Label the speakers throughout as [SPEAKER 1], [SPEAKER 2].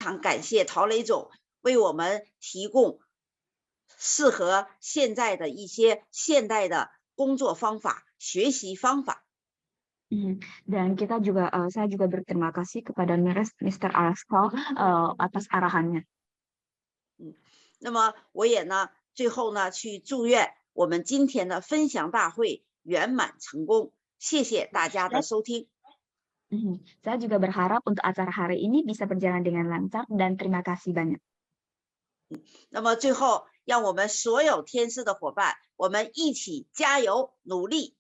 [SPEAKER 1] 常感谢陶磊总为我们提供适合现在的一些现代的工作方法、学习方法。
[SPEAKER 2] Dan saya juga berterima kasih kepada Mr. Alaskal atas arahannya.
[SPEAKER 1] 那么我也呢，最后呢，去祝愿我们今天的分享大会圆满成功。谢谢大家的收听。
[SPEAKER 2] Saya juga berharap untuk acara hari ini bisa berjalan dengan lancar dan terima kasih banyak.
[SPEAKER 1] 那么最后，让我们所有天使的伙伴，我们一起加油努力。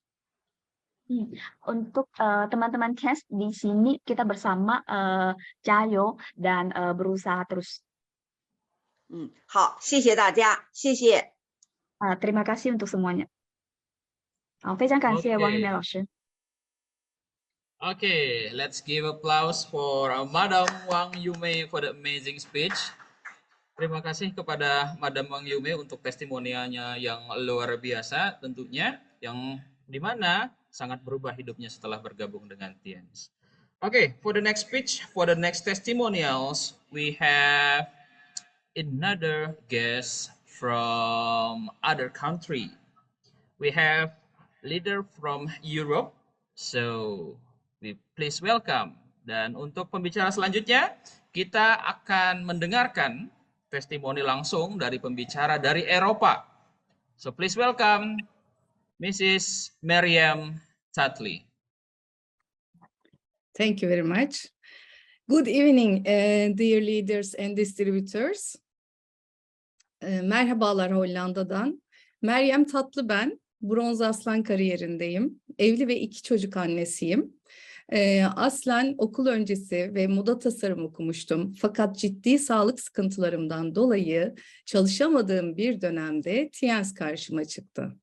[SPEAKER 2] Untuk teman-teman Cash di sini kita bersama Cayo dan berusaha terus.
[SPEAKER 1] 好，谢谢大家，谢谢。
[SPEAKER 2] Terima kasih untuk semuanya. 非常感谢王玉梅老师。
[SPEAKER 3] Okay, let's give applause for Madam Wang Yume for the amazing speech. Terima kasih kepada Madam Wang Yume untuk testimonialnya yang luar biasa tentunya, yang dimana sangat berubah hidupnya setelah bergabung dengan TIANS. Okay, for the next speech, for the next testimonials, we have another guest from other country. We have leader from Europe, so we please welcome. Dan untuk pembicara selanjutnya, kita akan mendengarkan testimoni langsung dari pembicara dari Eropa. So please welcome Mrs. Maryam Tatley.
[SPEAKER 4] Thank you very much. Good evening, dear leaders and distributors. Merhabalar Hollanda'dan. Meryem Tatlı ben. Bronz Aslan kariyerindeyim. Evli ve 2 çocuk annesiyim. Aslen okul öncesi ve moda tasarım okumuştum. Fakat ciddi sağlık sıkıntılarımdan dolayı çalışamadığım bir dönemde TIANS karşıma çıktı.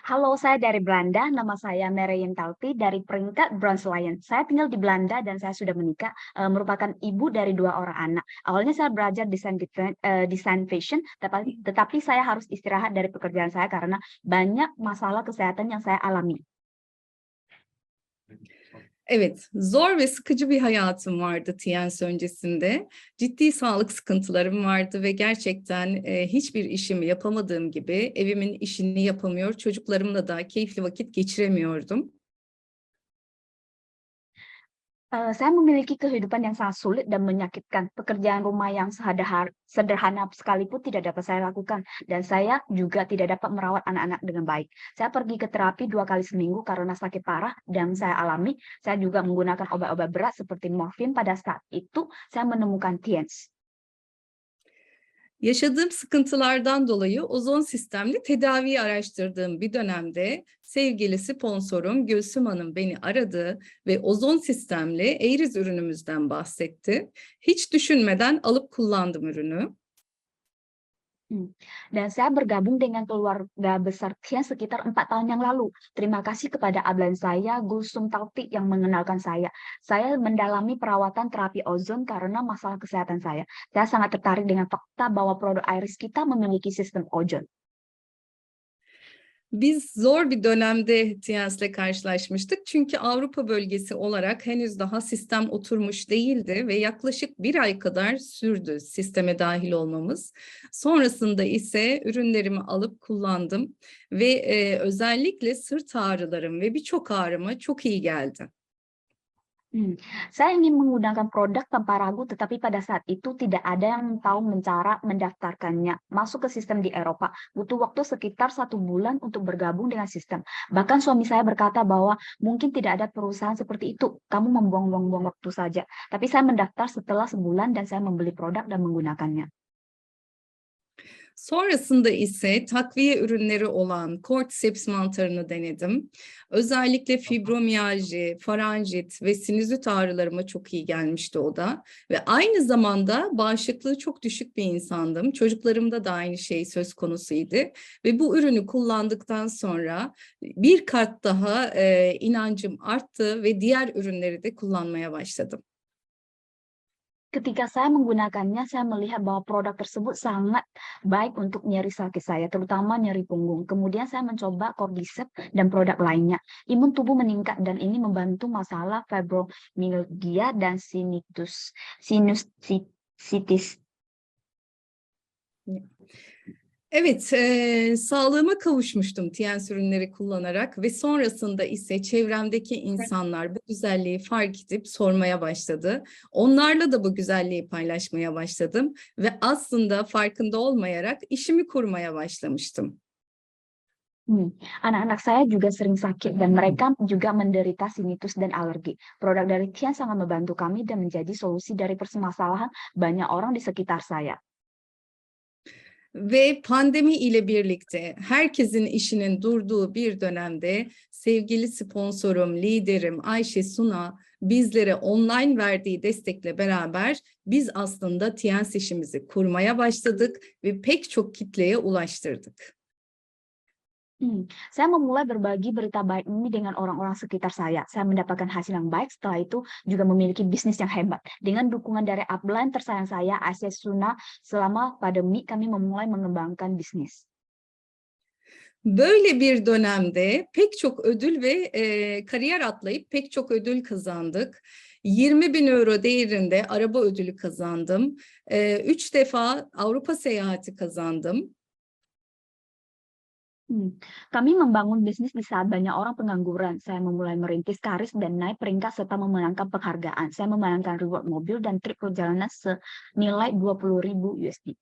[SPEAKER 2] Halo, saya dari Belanda. Nama saya Maryam Talti dari peringkat Bronze Lion. Saya tinggal di Belanda dan saya sudah menikah, merupakan ibu dari 2 orang anak. Awalnya saya belajar desain fashion, tetapi saya harus istirahat dari pekerjaan saya karena banyak masalah kesehatan yang saya alami.
[SPEAKER 4] Evet, zor ve sıkıcı bir hayatım vardı TIANS öncesinde. Ciddi sağlık sıkıntılarım vardı ve gerçekten hiçbir işimi yapamadığım gibi evimin işini yapamıyor, çocuklarımla da keyifli vakit geçiremiyordum.
[SPEAKER 2] Saya memiliki kehidupan yang sangat sulit dan menyakitkan. Pekerjaan rumah yang sederhana sekalipun tidak dapat saya lakukan. Dan saya juga tidak dapat merawat anak-anak dengan baik. Saya pergi ke terapi 2 kali seminggu karena sakit parah dan saya alami. Saya juga menggunakan obat-obat berat seperti morfin. Pada saat itu saya menemukan TIANS.
[SPEAKER 4] Yaşadığım sıkıntılardan dolayı ozon sistemli tedaviyi araştırdığım bir dönemde sevgili sponsorum Gülsüm Hanım beni aradı ve ozon sistemli Eiriz ürünümüzden bahsetti. Hiç düşünmeden alıp kullandım ürünü.
[SPEAKER 2] Dan saya bergabung dengan keluarga besar TIANS sekitar 4 tahun yang lalu. Terima kasih kepada ablan saya, Gulsum Talti, yang mengenalkan saya. Saya mendalami perawatan terapi ozon karena masalah kesehatan saya. Saya sangat tertarik dengan fakta bahwa produk Eiriz kita memiliki sistem ozon.
[SPEAKER 4] Biz zor bir dönemde TIANS'le karşılaşmıştık çünkü Avrupa bölgesi olarak henüz daha sistem oturmuş değildi ve yaklaşık 1 ay kadar sürdü sisteme dahil olmamız. Sonrasında ise ürünlerimi alıp kullandım ve özellikle sırt ağrılarım ve birçok ağrıma çok iyi geldi.
[SPEAKER 2] Saya ingin menggunakan produk tanpa ragu, tetapi pada saat itu tidak ada yang tahu cara mendaftarkannya masuk ke sistem di Eropa. Butuh waktu sekitar 1 bulan untuk bergabung dengan sistem. Bahkan suami saya berkata bahwa mungkin tidak ada perusahaan seperti itu, kamu membuang-buang waktu saja. Tapi saya mendaftar setelah sebulan dan saya membeli produk dan menggunakannya.
[SPEAKER 4] Sonrasında ise takviye ürünleri olan Cordyceps mantarını denedim. Özellikle fibromiyalji, faranjit ve sinüzit ağrılarıma çok iyi gelmişti o da. Ve aynı zamanda bağışıklığı çok düşük bir insandım. Çocuklarımda da aynı şey söz konusuydu. Ve bu ürünü kullandıktan sonra bir kat daha inancım arttı ve diğer ürünleri de kullanmaya başladım.
[SPEAKER 2] Ketika saya menggunakannya, saya melihat bahwa produk tersebut sangat baik untuk nyeri sakit saya, terutama nyeri punggung. Kemudian saya mencoba Cordyceps dan produk lainnya. Imun tubuh meningkat dan ini membantu masalah fibromyalgia dan sinusitis.
[SPEAKER 4] Evet, sağlığıma kavuşmuştum TNS ürünleri kullanarak ve sonrasında ise çevremdeki insanlar bu güzelliği fark edip sormaya başladı. Onlarla da bu güzelliği paylaşmaya başladım ve aslında farkında olmayarak işimi kurmaya başlamıştım.
[SPEAKER 2] Anak-anak saya juga sering sakit dan mereka juga menderita sinus dan alergi. Produk dari Tian sangat membantu kami dan menjadi solusi dari permasalahan banyak orang di sekitar saya.
[SPEAKER 4] Ve pandemi ile birlikte herkesin işinin durduğu bir dönemde sevgili sponsorum, liderim Ayşe Suna bizlere online verdiği destekle beraber biz aslında TNS işimizi kurmaya başladık ve pek çok kitleye ulaştırdık.
[SPEAKER 2] Saya memulai berbagi berita baik ini dengan orang-orang sekitar saya. Saya mendapatkan hasil yang baik, setelah itu juga memiliki bisnis yang hebat. Dengan dukungan dari upline tersayang saya, Ayşe Suna, selama pandemi kami memulai mengembangkan bisnis.
[SPEAKER 4] Böyle bir dönemde pek çok ödül ve kariyer atlayıp pek çok ödül kazandık. 20.000 euro değerinde araba ödülü kazandım. 3 defa Avrupa seyahati kazandım.
[SPEAKER 2] Kami membangun bisnis di saat banyak orang pengangguran. Saya memulai merintis karir dan naik peringkat serta memenangkan penghargaan. Saya memenangkan reward mobil dan trip perjalanan senilai 20.000 USD.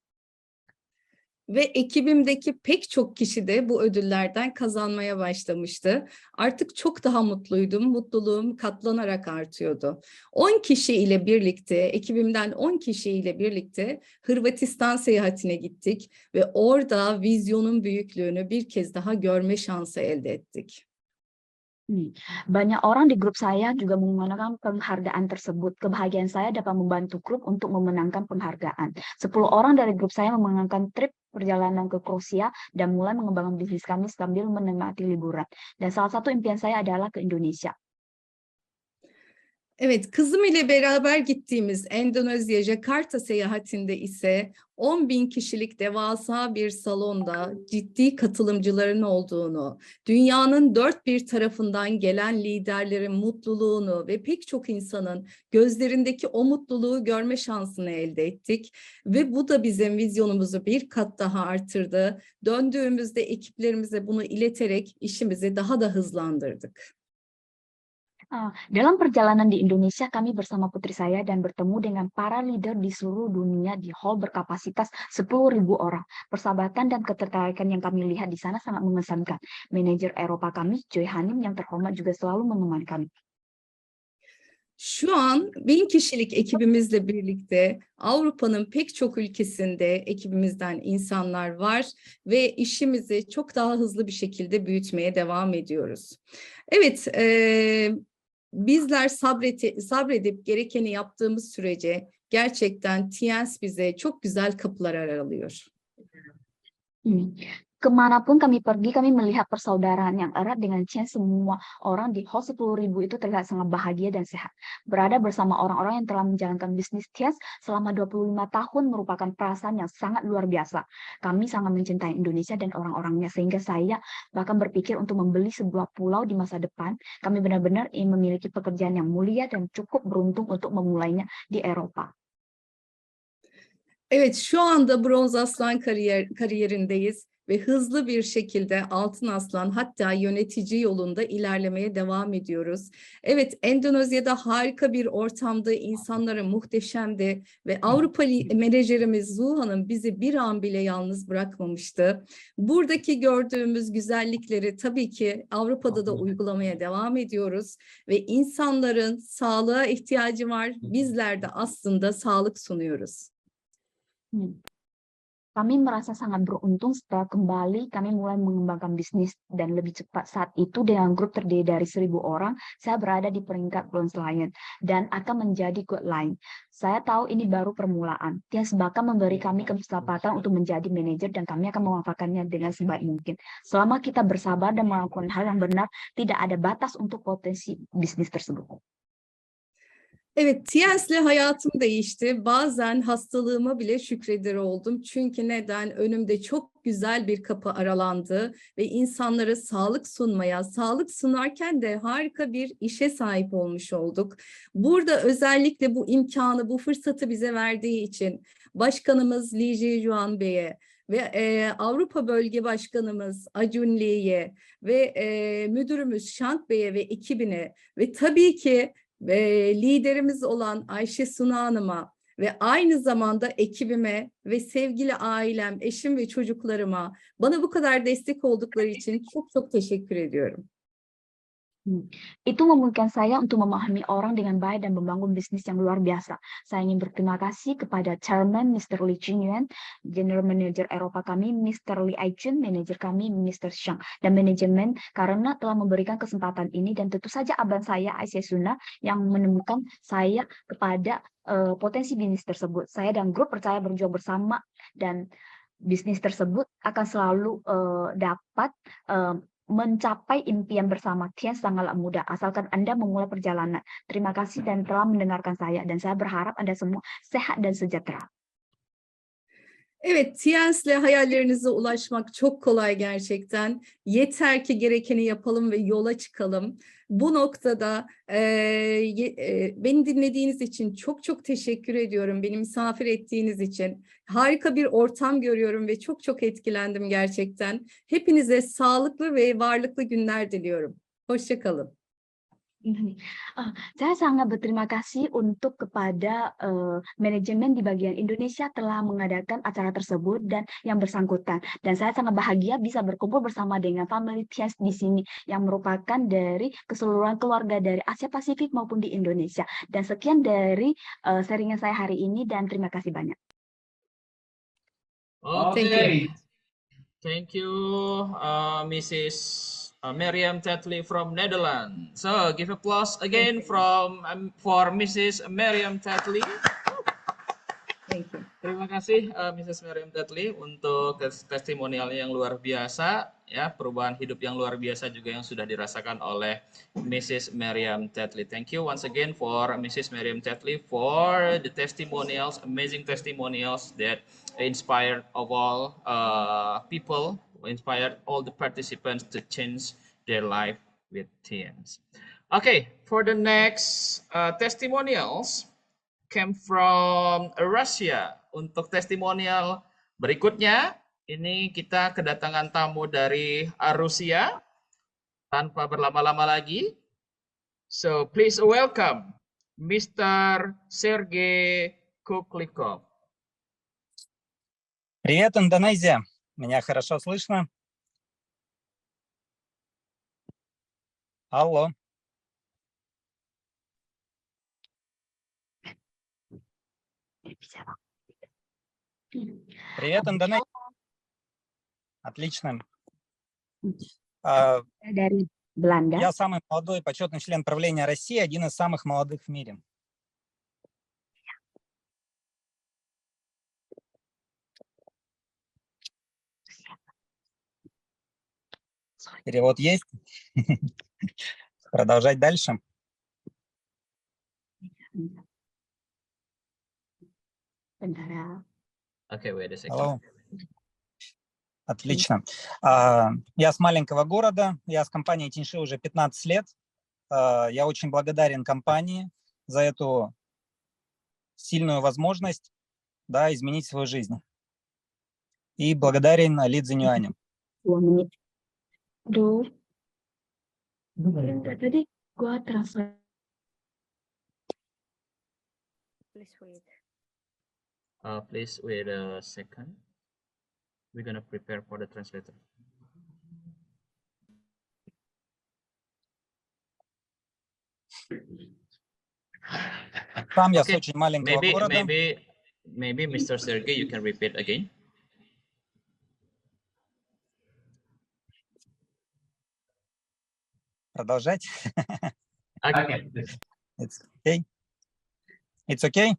[SPEAKER 4] Ve ekibimdeki pek çok kişi de bu ödüllerden kazanmaya başlamıştı. Artık çok daha mutluydum, mutluluğum katlanarak artıyordu. 10 kişi ile birlikte, ekibimden 10 kişi ile birlikte Hırvatistan seyahatine gittik ve orada vizyonun büyüklüğünü bir kez daha görme şansı elde ettik.
[SPEAKER 2] Banyak orang di grup saya juga memenangkan penghargaan tersebut. Kebahagiaan saya dapat membantu grup untuk memenangkan penghargaan. 10 orang dari grup saya memenangkan trip perjalanan ke Kroasia dan mulai mengembangkan bisnis kami sambil menikmati liburan. Dan salah satu impian saya adalah ke Indonesia.
[SPEAKER 4] Evet, kızım ile beraber gittiğimiz Endonezya Jakarta seyahatinde ise 10.000 kişilik devasa bir salonda ciddi katılımcıların olduğunu, dünyanın dört bir tarafından gelen liderlerin mutluluğunu ve pek çok insanın gözlerindeki o mutluluğu görme şansını elde ettik. Ve bu da bizim vizyonumuzu bir kat daha artırdı. Döndüğümüzde ekiplerimize bunu ileterek işimizi daha da hızlandırdık.
[SPEAKER 2] Dalam perjalanan di Indonesia, kami bersama putri saya dan bertemu dengan para leader di seluruh dunia di hall berkapasitas 10.000 orang. Persahabatan dan ketertarikan yang kami lihat di sana sangat mengesankan. Manajer Eropa kami, Joy Hanim, yang terhormat juga selalu menemani kami.
[SPEAKER 4] Şu an 1000 kişilik ekibimizle birlikte Avrupa'nın pek çok ülkesinde ekibimizden insanlar var ve işimizi çok daha hızlı bir şekilde büyütmeye devam ediyoruz. Evet, bizler sabredip gerekeni yaptığımız sürece gerçekten TNS bize çok güzel kapılar aralıyor.
[SPEAKER 2] Kemanapun kami pergi, kami melihat persaudaraan yang erat dengan Chen. Semua orang di hall 10.000 itu terlihat sangat bahagia dan sehat. Berada bersama orang-orang yang telah menjalankan bisnis Chen selama 25 tahun merupakan perasaan yang sangat luar biasa. Kami sangat mencintai Indonesia dan orang-orangnya, sehingga saya bahkan berpikir untuk membeli sebuah pulau di masa depan. Kami benar-benar ingin memiliki pekerjaan yang mulia dan cukup beruntung untuk memulainya di Eropa.
[SPEAKER 4] Evet, şu anda Bronz Aslan kariyerindeyiz. Ve hızlı bir şekilde Altın Aslan hatta yönetici yolunda ilerlemeye devam ediyoruz. Evet, Endonezya'da harika bir ortamda, insanlara muhteşemdi ve Avrupa menajerimiz Zuhan'ın bizi bir an bile yalnız bırakmamıştı. Buradaki gördüğümüz güzellikleri tabii ki Avrupa'da da uygulamaya devam ediyoruz ve insanların sağlığa ihtiyacı var. Bizler de aslında sağlık sunuyoruz.
[SPEAKER 2] Kami merasa sangat beruntung setelah kembali kami mulai mengembangkan bisnis dan lebih cepat. Saat itu dengan grup terdiri dari 1.000 orang, saya berada di peringkat Bronze Lion dan akan menjadi Gold Lion. Saya tahu ini baru permulaan. Tias bahkan memberi kami kesempatan untuk menjadi manajer dan kami akan memanfaatkannya dengan sebaik mungkin. Selama kita bersabar dan melakukan hal yang benar, tidak ada batas untuk potensi bisnis tersebut.
[SPEAKER 4] Evet, TNS'le hayatım değişti. Bazen hastalığıma bile şükreder oldum. Çünkü neden? Önümde çok güzel bir kapı aralandı ve insanlara sağlık sunmaya, sağlık sunarken de harika bir işe sahip olmuş olduk. Burada özellikle bu imkanı, bu fırsatı bize verdiği için Başkanımız Lee Jae-juan Bey'e ve Avrupa Bölge Başkanımız Acun Lee'ye ve müdürümüz Şant Bey'e ve ekibine ve tabii ki liderimiz olan Ayşe Suna Hanım'a ve aynı zamanda ekibime ve sevgili ailem, eşim ve çocuklarıma bana bu kadar destek oldukları için çok çok teşekkür ediyorum.
[SPEAKER 2] Itu memungkinkan saya untuk memahami orang dengan baik dan membangun bisnis yang luar biasa. Saya ingin berterima kasih kepada Chairman Mr. Lee Ching-yuan, General Manager Eropa kami Mr. Lee Ai-chun, Manager kami Mr. Shang, dan manajemen karena telah memberikan kesempatan ini, dan tentu saja abang saya Aisyah Suna yang menemukan saya kepada potensi bisnis tersebut. Saya dan grup percaya berjuang bersama, dan bisnis tersebut akan selalu dapat mencapai impian bersama. TNS sangatlah mudah, asalkan Anda memulai perjalanan. Terima kasih dan telah mendengarkan saya, dan saya berharap Anda semua sehat dan sejahtera.
[SPEAKER 4] Evet, TNS'le hayallerinize ulaşmak çok kolay gerçekten. Yeter ki gerekeni yapalım ve yola çıkalım. Bu noktada beni dinlediğiniz için çok çok teşekkür ediyorum. Beni misafir ettiğiniz için. Harika bir ortam görüyorum ve çok çok etkilendim gerçekten. Hepinize sağlıklı ve varlıklı günler diliyorum. Hoşça kalın.
[SPEAKER 2] Saya sangat berterima kasih untuk kepada manajemen di bagian Indonesia telah mengadakan acara tersebut dan yang bersangkutan. Dan saya sangat bahagia bisa berkumpul bersama dengan family TNS di sini yang merupakan dari keseluruhan keluarga dari Asia Pasifik maupun di Indonesia. Dan sekian dari sharingan saya hari ini, dan terima kasih banyak.
[SPEAKER 3] Okay. Thank you, Mrs. Miriam Tetley from Netherlands. So give applause again for Mrs. Miriam Tetley.
[SPEAKER 4] Thank you.
[SPEAKER 3] Terima kasih Mrs. Miriam Tetley untuk testimonialnya yang luar biasa, ya, perubahan hidup yang luar biasa juga yang sudah dirasakan oleh Mrs. Miriam Tetley. Thank you once again for Mrs. Miriam Tetley for the testimonials, amazing testimonials that inspired of all people, inspired all the participants to change their life with TNS. Okay, for the next testimonials came from Russia. Untuk testimonial berikutnya, ini kita kedatangan tamu dari Rusia. Tanpa berlama-lama lagi, so please welcome Mr. Sergey Kuklikov.
[SPEAKER 5] Привет, Индонезия. Меня хорошо слышно? Алло. Привет, Индонезия. Отлично.
[SPEAKER 2] Dari Belanda.
[SPEAKER 5] Я самый молодой почетный член правления России, один из самых молодых в мире. Перевод есть? Продолжать дальше?
[SPEAKER 3] Okay, wait a second.
[SPEAKER 5] Алло. Отлично. Я с маленького города, я с компанией Тиньши уже 15 лет. Я очень благодарен компании за эту сильную возможность, да, изменить свою жизнь. И благодарен Ли Цзиньюаню.
[SPEAKER 2] Tadi gua translate.
[SPEAKER 3] Please wait a second. We're gonna prepare for the translator.
[SPEAKER 5] Сам я с очень маленького города.
[SPEAKER 3] Maybe Mr. Sergey, you can repeat again.
[SPEAKER 5] Продолжать?
[SPEAKER 3] Okay.
[SPEAKER 5] It's okay. It's okay?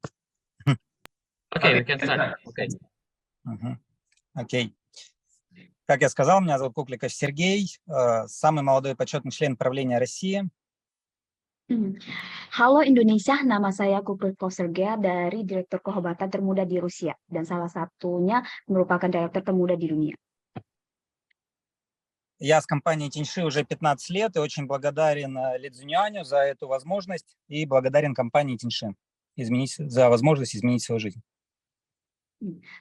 [SPEAKER 3] Okay, we can start. Okay.
[SPEAKER 5] Окей. Как я сказал, меня зовут Кукликов Сергей, самый молодой почетный член правления России.
[SPEAKER 2] Halo Indonesia, nama saya Kuprit Sergea dari Direktur Kehormatan Termuda di Rusia dan salah satunya merupakan direktur termuda di dunia.
[SPEAKER 5] Я с компанией Тиньши уже 15 лет и очень благодарен Ли Цзюньюаню за эту возможность и благодарен компании Тиньши за возможность изменить свою жизнь.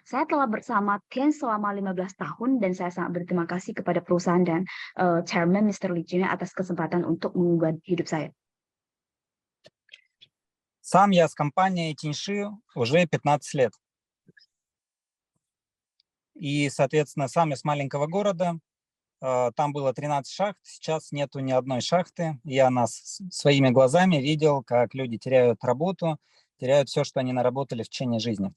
[SPEAKER 2] Saya telah bersama Ken selama 15 tahun dan saya sangat berterima kasih kepada perusahaan dan Chairman Mr. Li Jingliang atas kesempatan untuk mengubah hidup saya.
[SPEAKER 5] Сам я с компанией Тиньши уже 15 лет. И, соответственно, сам я с маленького города. Там было 13 шахт, сейчас нету ни одной шахты. Я своими глазами видел, как люди теряют работу, теряют все, что они наработали в течение жизни.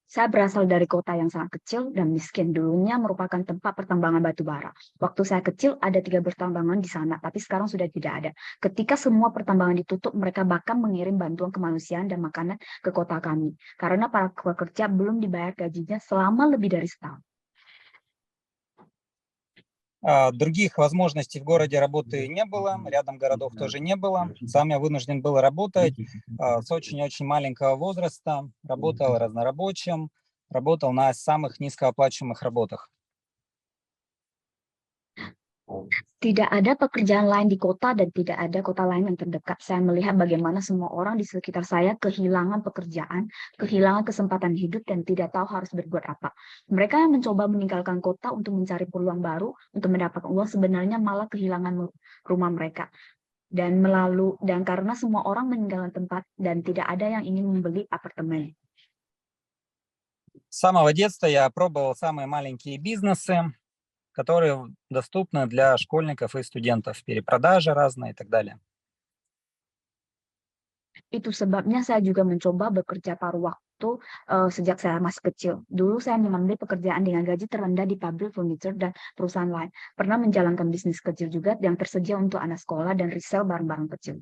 [SPEAKER 2] Saya berasal dari kota yang sangat kecil dan miskin. Dulunya merupakan tempat pertambangan batu bara. Waktu saya kecil ada 3 pertambangan di sana, tapi sekarang sudah tidak ada. Ketika semua pertambangan ditutup, mereka bahkan mengirim bantuan kemanusiaan dan makanan ke kota kami. Karena para pekerja belum dibayar gajinya selama lebih dari setahun.
[SPEAKER 5] Других возможностей в городе работы не было, рядом городов тоже не было. Сам я вынужден был работать с очень-очень маленького возраста, работал разнорабочим, работал на самых низкооплачиваемых работах.
[SPEAKER 2] Tidak ada pekerjaan lain di kota dan tidak ada kota lain yang terdekat. Saya melihat bagaimana semua orang di sekitar saya kehilangan pekerjaan, kehilangan kesempatan hidup dan tidak tahu harus berbuat apa. Mereka yang mencoba meninggalkan kota untuk mencari peluang baru untuk mendapatkan uang sebenarnya malah kehilangan rumah mereka. Dan karena semua orang meninggalkan tempat dan tidak ada yang ingin membeli apartemen.
[SPEAKER 5] С самого детства я пробовал самые маленькие бизнесы, которые доступны для школьников и студентов, перепродажи разные и так далее.
[SPEAKER 2] Itu sebabnya saya juga mencoba bekerja paruh waktu sejak saya masih kecil. Dulu saya mengambil pekerjaan dengan gaji terendah di pabrik furniture dan perusahaan lain. Pernah menjalankan bisnis kecil juga yang tersedia untuk anak sekolah dan resell barang-barang kecil.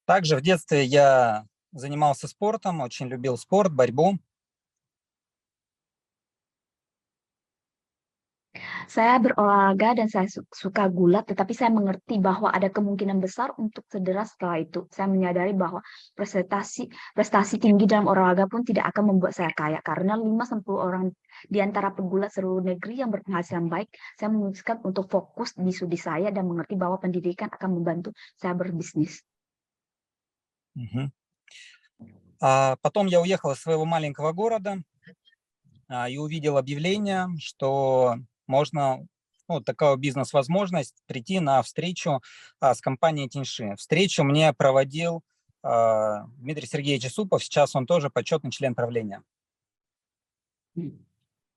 [SPEAKER 5] Также в детстве я занимался спортом, очень любил спорт, борьбу.
[SPEAKER 2] Saya berolahraga dan saya suka gulat, tetapi saya mengerti bahwa ada kemungkinan besar untuk cedera setelah itu. Saya menyadari bahwa prestasi tinggi dalam olahraga pun tidak akan membuat saya kaya, karena 5-10 orang di antara pegulat seluruh negeri yang berpenghasilan baik. Saya memutuskan untuk fokus di studi saya dan mengerti bahwa pendidikan akan membantu saya berbisnis.
[SPEAKER 5] Потом я уехал из своего маленького города и увидел объявление, что можно, такая бизнес-возможность, прийти на встречу с компанией Тиньши. Встречу мне проводил Дмитрий Сергеевич Исупов, сейчас он тоже почетный член правления.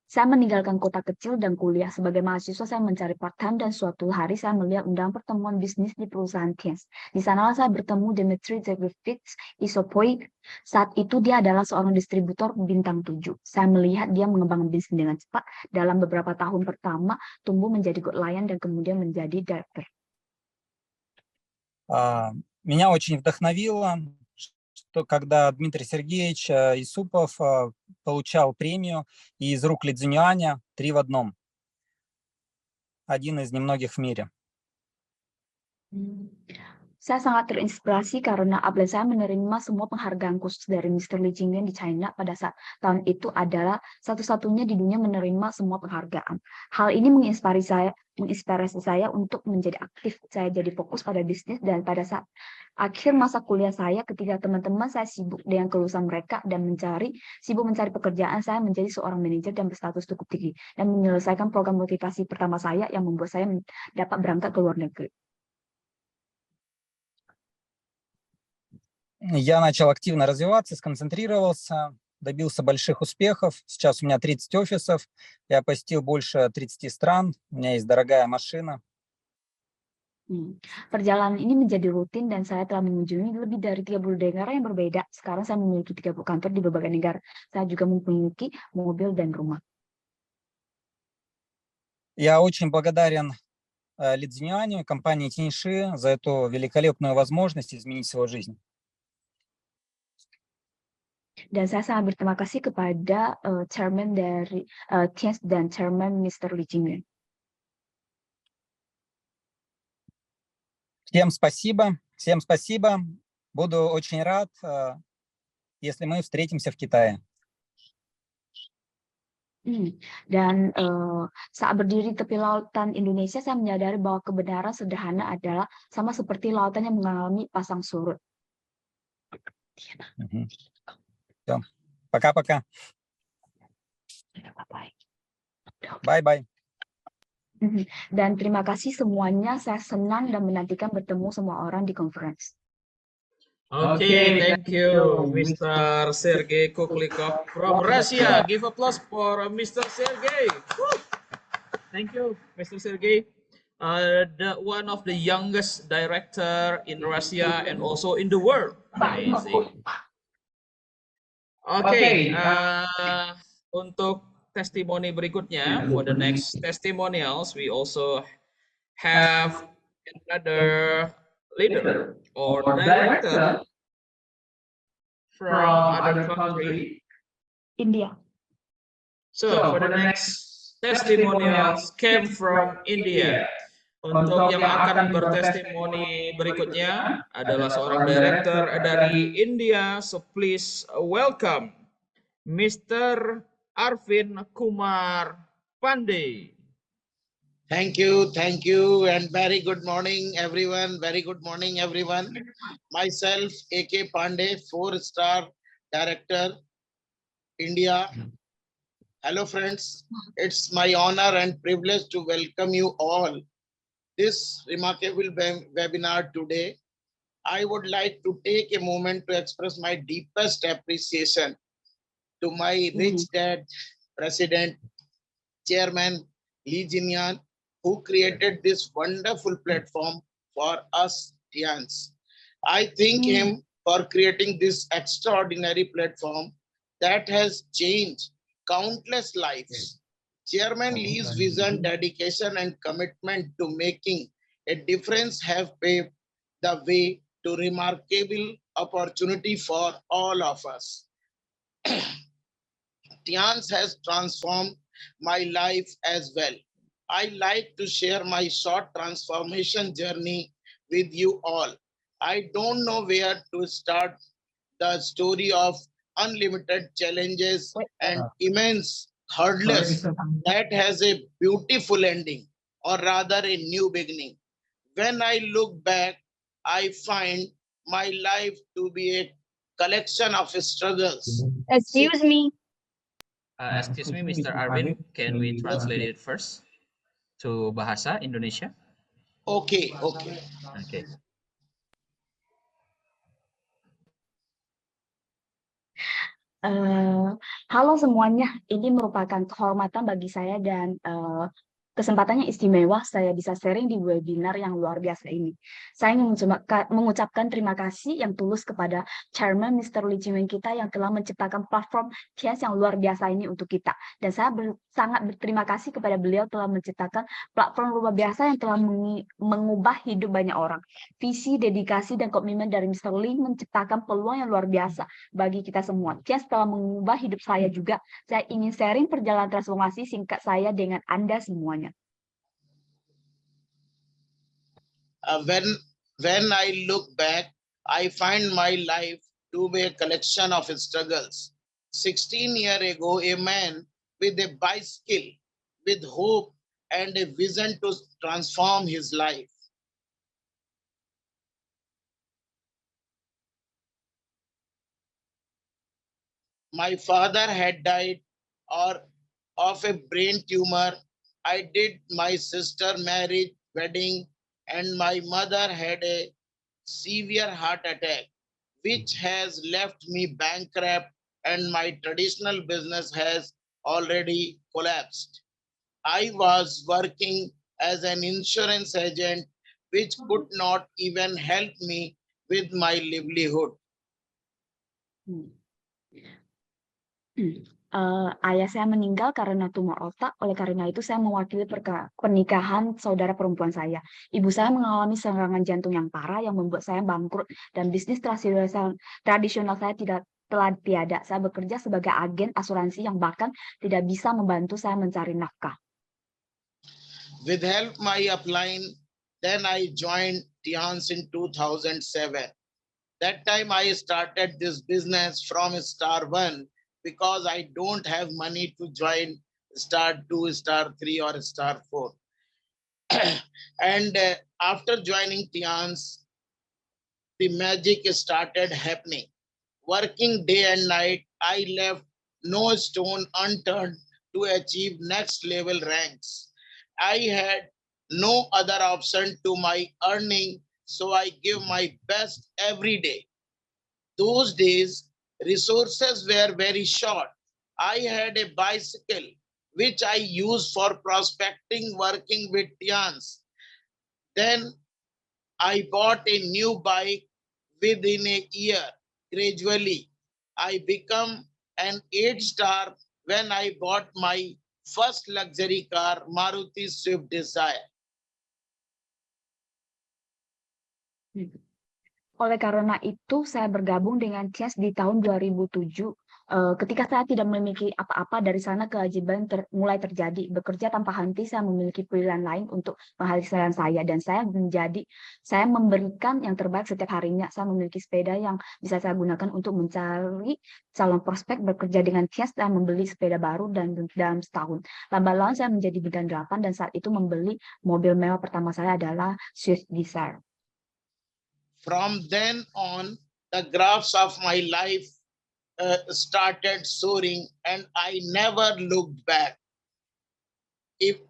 [SPEAKER 2] Saya meninggalkan kota kecil dan kuliah. Sebagai mahasiswa, saya mencari part-time dan suatu hari saya melihat undangan pertemuan bisnis di perusahaan Tiens. Di sanalah saya bertemu Dmitry Sergeyevich Isopov. Saat itu dia adalah seorang distributor bintang 7. Saya melihat dia mengembangkan bisnis dengan cepat. Dalam beberapa tahun pertama, tumbuh menjadi Gold Lion dan kemudian menjadi director.
[SPEAKER 5] Меня очень вдохновило, что когда Дмитрий Сергеевич Исупов получал премию из рук Ли Цзюньюаня 3 в 1. Один из немногих в мире.
[SPEAKER 2] Saya sangat terinspirasi karena apabila saya menerima semua penghargaan khusus dari Mr. Li Jingliang di China pada saat tahun itu adalah satu-satunya di dunia menerima semua penghargaan. Hal ini menginspirasi saya untuk menjadi aktif. Saya jadi fokus pada bisnis dan pada saat akhir masa kuliah saya ketika teman-teman saya sibuk dengan kelulusan mereka dan sibuk mencari pekerjaan, saya menjadi seorang manajer dan berstatus cukup tinggi dan menyelesaikan program motivasi pertama saya yang membuat saya dapat berangkat ke luar negeri.
[SPEAKER 5] Я начал активно развиваться, сконцентрировался, добился больших успехов. Сейчас у меня 30 офисов, я посетил больше 30 стран, у меня есть дорогая машина.
[SPEAKER 2] Perjalanan ini menjadi rutin dan saya telah mengunjungi lebih dari 30 negara yang berbeda. Sekarang saya memiliki 30 kantor di berbagai negara. Saya juga memiliki mobil dan rumah.
[SPEAKER 5] Я очень благодарен Ли Цзюньюаню и компании Тиньши за эту великолепную возможность изменить свою жизнь.
[SPEAKER 2] Dan saya sangat berterima kasih kepada chairman dari Tiens dan chairman Mr. Li Jingliang.
[SPEAKER 5] Всем спасибо. Буду очень рад, если мы встретимся в Китае.
[SPEAKER 2] Dan saat berdiri tepi lautan Indonesia, saya menyadari bahwa kebenaran sederhana adalah sama seperti lautan yang mengalami pasang surut.
[SPEAKER 5] Всё. Пока-пока. Bye-bye.
[SPEAKER 2] Dan terima kasih semuanya. Saya senang dan menantikan bertemu semua orang di conference.
[SPEAKER 3] Okay, thank you, Mr. Sergey Kuklikov from Russia. Give applause for Mr. Sergey. Woo! Thank you, Mr. Sergey. One of the youngest director in Russia and also in the world. Amazing. Okay, untuk testimoni berikutnya, for the next testimonials, we also have another leader or director from other country.
[SPEAKER 2] India.
[SPEAKER 3] So for the next testimonials came from India. Untuk yang akan bertestimoni berikutnya adalah seorang director dari India. So please welcome Mr. Arvind Kumar Pandey.
[SPEAKER 6] Thank you, and very good morning, everyone. Myself, A.K. Pandey, 4-star director, India. Hello, friends. It's my honor and privilege to welcome you all this remarkable webinar today. I would like to take a moment to express my deepest appreciation to my rich dad, President, Chairman Lee Jinyan, who created this wonderful platform for us Tians. I thank him for creating this extraordinary platform that has changed countless lives. Chairman Lee's vision, dedication, and commitment to making a difference have paved the way to remarkable opportunity for all of us. Tians has transformed my life as well. I like to share my short transformation journey with you all. I don't know where to start the story of unlimited challenges and immense hurdles that has a beautiful ending, or rather a new beginning. When I look back, I find my life to be a collection of struggles.
[SPEAKER 2] Excuse me.
[SPEAKER 3] Excuse me, Mr. Arvind, can we translate it first to bahasa Indonesia?
[SPEAKER 6] Okay.
[SPEAKER 2] Halo semuanya, ini merupakan kehormatan bagi saya dan kesempatannya istimewa saya bisa sharing di webinar yang luar biasa ini. Saya ingin mengucapkan terima kasih yang tulus kepada Chairman Mr. Lee Jinyan kita yang telah menciptakan platform Tians yang luar biasa ini untuk kita. Dan saya sangat berterima kasih kepada beliau telah menciptakan platform luar biasa yang telah mengubah hidup banyak orang. Visi, dedikasi, dan komitmen dari Mr. Lee menciptakan peluang yang luar biasa bagi kita semua. Tians telah mengubah hidup saya juga. Saya ingin sharing perjalanan transformasi singkat saya dengan Anda semuanya.
[SPEAKER 6] When I look back, I find my life to be a collection of struggles. 16 years ago, a man with a bicycle, with hope and a vision to transform his life. My father had died of a brain tumor. I did my sister marriage, wedding, and my mother had a severe heart attack, which has left me bankrupt, and my traditional business has already collapsed. I was working as an insurance agent, which could not even help me with my livelihood.
[SPEAKER 2] Ayah saya meninggal karena tumor otak, oleh karena itu saya mewakili pernikahan saudara perempuan saya. Ibu saya mengalami serangan jantung yang parah yang membuat saya bangkrut dan bisnis tradisional saya telah tiada. Saya bekerja sebagai agen asuransi yang bahkan tidak bisa membantu saya mencari nafkah.
[SPEAKER 6] With help my upline, then I joined Tians in 2007. That time I started this business from star 1 because I don't have money to join star 2, star 3 or star 4. And after joining Tians, the magic started happening. Working day and night, I left no stone unturned to achieve next level ranks. I had no other option to my earning, so I give my best every day. Those days, resources were very short. I had a bicycle, which I used for prospecting, working with Tians. Then I bought a new bike within a year. Gradually, I become an 8-star when I bought my first luxury car, Maruti Swift Desire.
[SPEAKER 2] Oleh karena itu, saya bergabung dengan Tians di tahun 2007. Ketika saya tidak memiliki apa-apa, dari sana kewajiban mulai terjadi. Bekerja tanpa henti, saya memiliki pilihan lain untuk penghasilan saya. Dan saya memberikan yang terbaik setiap harinya. Saya memiliki sepeda yang bisa saya gunakan untuk mencari calon prospek, bekerja dengan Tians, dan membeli sepeda baru dan dalam setahun. Lambat-laun saya menjadi bintang 8 dan saat itu membeli mobil mewah pertama saya adalah Swift Desire.
[SPEAKER 6] From then on, the graphs of my life started soaring and I never looked back. If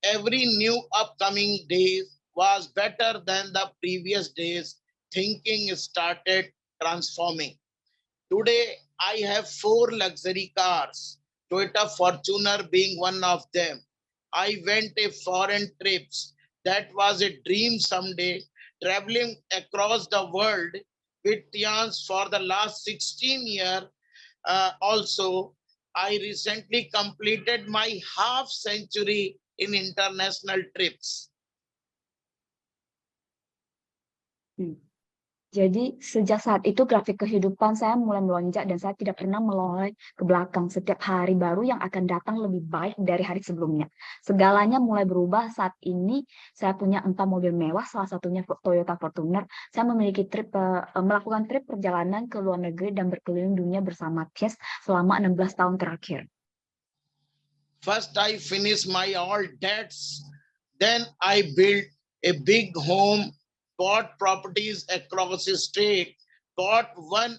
[SPEAKER 6] every new upcoming day was better than the previous days, thinking started transforming. Today, I have 4 luxury cars, Toyota Fortuner being one of them. I went a foreign trips. That was a dream someday, traveling across the world with Tians for the last 16 years. Also, I recently completed my half century in international trips.
[SPEAKER 2] Jadi sejak saat itu grafik kehidupan saya mulai melonjak dan saya tidak pernah meloleh ke belakang. Setiap hari baru yang akan datang lebih baik dari hari sebelumnya. Segalanya mulai berubah saat ini. Saya punya 4 mobil mewah, salah satunya Toyota Fortuner. Saya memiliki melakukan trip perjalanan ke luar negeri dan berkeliling dunia bersama Tians selama 16 tahun terakhir.
[SPEAKER 6] First, I finished my all debts. Then I built a big home, bought properties across the state, built one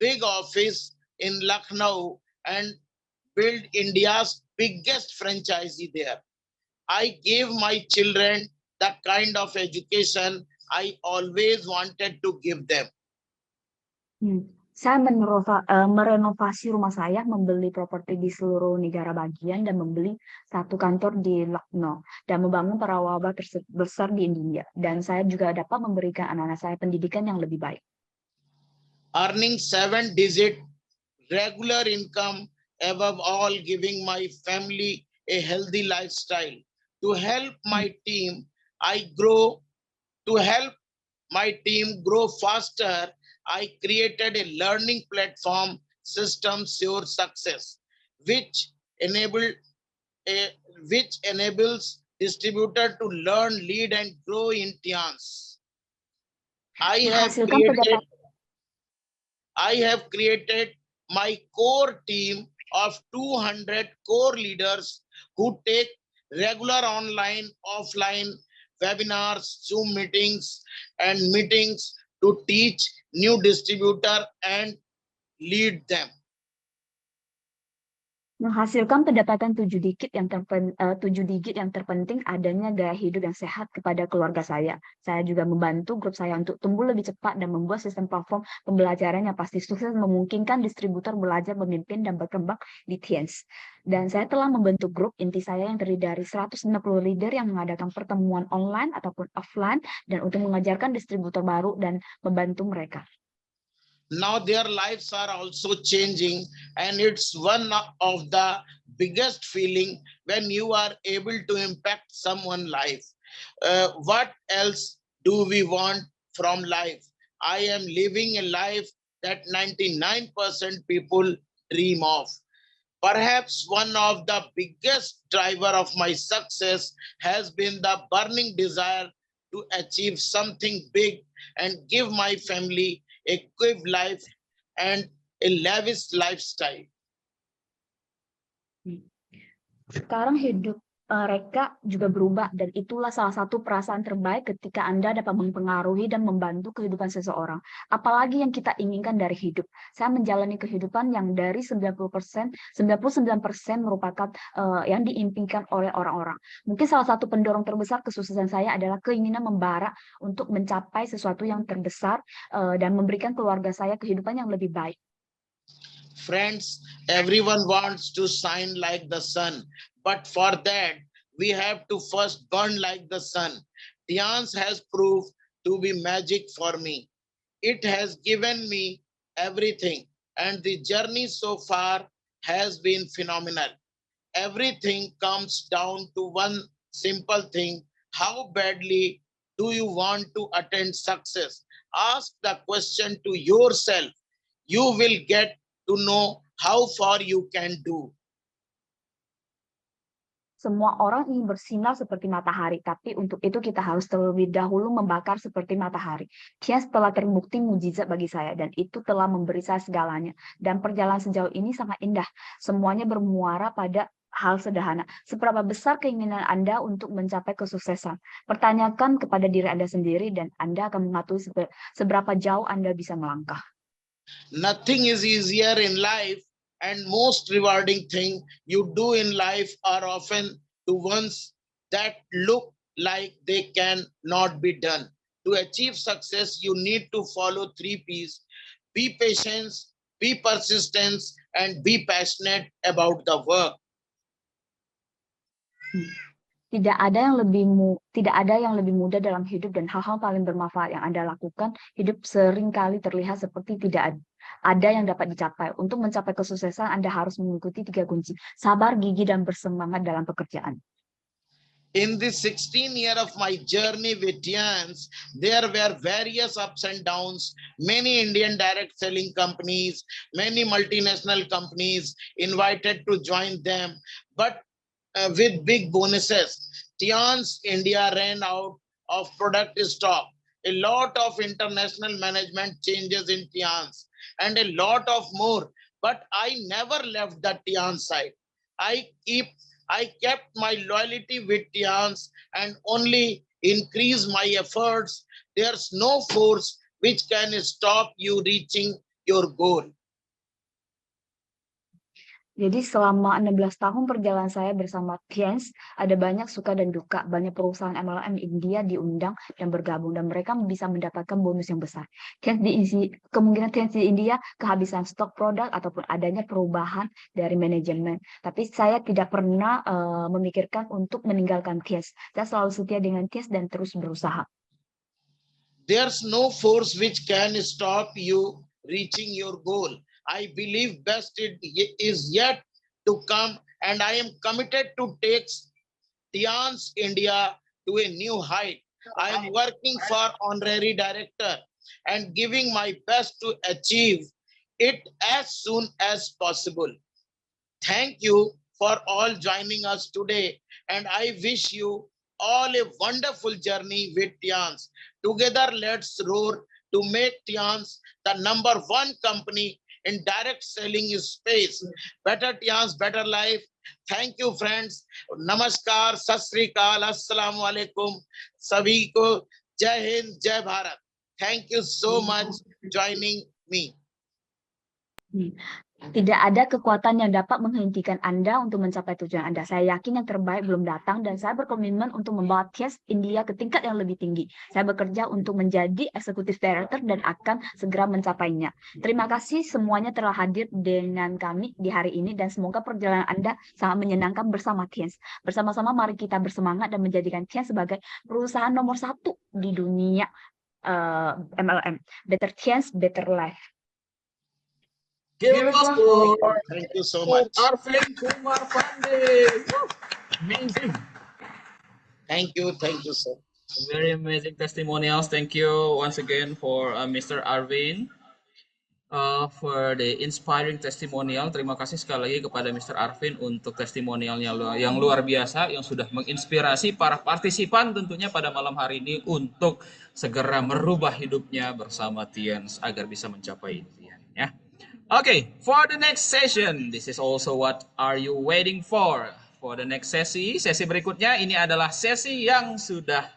[SPEAKER 6] big office in Lucknow, and built India's biggest franchisee there. I gave my children the kind of education I always wanted to give them.
[SPEAKER 2] Saya merenovasi rumah saya, membeli properti di seluruh negara bagian, dan membeli 1 kantor di Lucknow, dan membangun perawatan besar di India. Dan saya juga dapat memberikan anak-anak saya pendidikan yang lebih baik.
[SPEAKER 6] Earning 7-digit regular income, above all giving my family a healthy lifestyle. To help my team grow faster, I created a learning platform, System Sure Success, which enables distributor to learn, lead, and grow in Tians. I have created my core team of 200 core leaders who take regular online, offline webinars, Zoom meetings, and meetings to teach new distributor and lead them.
[SPEAKER 2] Menghasilkan pendapatan 7 digit yang terpenting adanya gaya hidup yang sehat kepada keluarga saya. Saya juga membantu grup saya untuk tumbuh lebih cepat dan membuat sistem platform pembelajaran yang pasti sukses memungkinkan distributor belajar, memimpin, dan berkembang di Tians. Dan saya telah membentuk grup inti saya yang terdiri dari 160 leader yang mengadakan pertemuan online ataupun offline dan untuk mengajarkan distributor baru dan membantu mereka.
[SPEAKER 6] Now their lives are also changing, and it's one of the biggest feeling when you are able to impact someone's life. What else do we want from life? I am living a life that 99% people dream of. Perhaps one of the biggest driver of my success has been the burning desire to achieve something big and give my family a good life and a lavish lifestyle.
[SPEAKER 2] Sekarang hidup mereka juga berubah dan itulah salah satu perasaan terbaik ketika Anda dapat mempengaruhi dan membantu kehidupan seseorang. Apalagi yang kita inginkan dari hidup. Saya menjalani kehidupan yang dari 99% merupakan yang diimpikan oleh orang-orang. Mungkin salah satu pendorong terbesar kesuksesan saya adalah keinginan membara untuk mencapai sesuatu yang terbesar dan memberikan keluarga saya kehidupan yang lebih baik.
[SPEAKER 6] Friends, everyone wants to shine like the sun, but for that, we have to first burn like the sun. Dance has proved to be magic for me. It has given me everything, and the journey so far has been phenomenal. Everything comes down to one simple thing. How badly do you want to attain success? Ask the question to yourself. You will get to know how far you can do.
[SPEAKER 2] Semua orang ingin bersinar seperti matahari, tapi untuk itu kita harus terlebih dahulu membakar seperti matahari. Tians telah terbukti mujizat bagi saya, dan itu telah memberi saya segalanya. Dan perjalanan sejauh ini sangat indah. Semuanya bermuara pada hal sederhana. Seberapa besar keinginan Anda untuk mencapai kesuksesan? Pertanyakan kepada diri Anda sendiri, dan Anda akan mengetahui seberapa jauh Anda bisa melangkah.
[SPEAKER 6] Nothing is easier in life, and most rewarding thing you do in life are often the ones that look like they can not be done. To achieve success, you need to follow 3 P's. Be patient, be persistent, and be passionate about the work.
[SPEAKER 2] Tidak ada yang lebih mudah dalam hidup, dan hal-hal paling bermanfaat yang Anda lakukan, hidup seringkali terlihat seperti tidak ada yang dapat dicapai. Untuk mencapai kesuksesan, Anda harus mengikuti 3 kunci: sabar, gigih, dan bersemangat dalam pekerjaan.
[SPEAKER 6] In the 16 year of my journey with Tians, there were various ups and downs. Many Indian direct selling companies, many multinational companies invited to join them, but with big bonuses. Tians India ran out of product stock. A lot of international management changes in Tians and a lot of more, but I never left the Tians side. I kept my loyalty with Tians and only increased my efforts. There's no force which can stop you reaching your goal.
[SPEAKER 2] Jadi selama 16 tahun perjalanan saya bersama Tians, ada banyak suka dan duka. Banyak perusahaan MLM India diundang dan bergabung, dan mereka bisa mendapatkan bonus yang besar. Kemungkinan Tians di India kehabisan stok produk ataupun adanya perubahan dari manajemen. Tapi saya tidak pernah memikirkan untuk meninggalkan Tians. Saya selalu setia dengan Tians dan terus berusaha.
[SPEAKER 6] There's no force which can stop you reaching your goal. I believe best is yet to come, and I am committed to take Tians India to a new height. I am working for honorary director and giving my best to achieve it as soon as possible. Thank you for all joining us today, and I wish you all a wonderful journey with Tians. Together, let's roar to make Tians the #1 company in direct selling space. Better Tians, better life. Thank you, friends. Namaskar, Sat Sri Akal, Assalamu Alaikum. Sabhi ko Jai Hind, Jai Bharat. Thank you so much joining me.
[SPEAKER 2] Tidak ada kekuatan yang dapat menghentikan Anda untuk mencapai tujuan Anda. Saya yakin yang terbaik belum datang, dan saya berkomitmen untuk membawa Tians India ke tingkat yang lebih tinggi. Saya bekerja untuk menjadi eksekutif director dan akan segera mencapainya. Terima kasih semuanya telah hadir dengan kami di hari ini, dan semoga perjalanan Anda sangat menyenangkan bersama Tians. Bersama-sama mari kita bersemangat dan menjadikan Tians sebagai perusahaan nomor 1 di dunia MLM. Better Tians, better life.
[SPEAKER 3] Give applause for
[SPEAKER 6] Thank you so much.
[SPEAKER 3] Arvind Kumar Pandey. Amazing.
[SPEAKER 6] Thank you, sir.
[SPEAKER 3] Very amazing testimonials. Thank you once again for Mr. Arvind. for the inspiring testimonial. Terima kasih sekali lagi kepada Mr. Arvin untuk testimonialnya yang luar biasa, yang sudah menginspirasi para partisipan tentunya pada malam hari ini untuk segera merubah hidupnya bersama Tians agar bisa mencapai impian. Ya. Okay, for the next session, this is also what are you waiting for? For the next sesi berikutnya ini adalah sesi yang sudah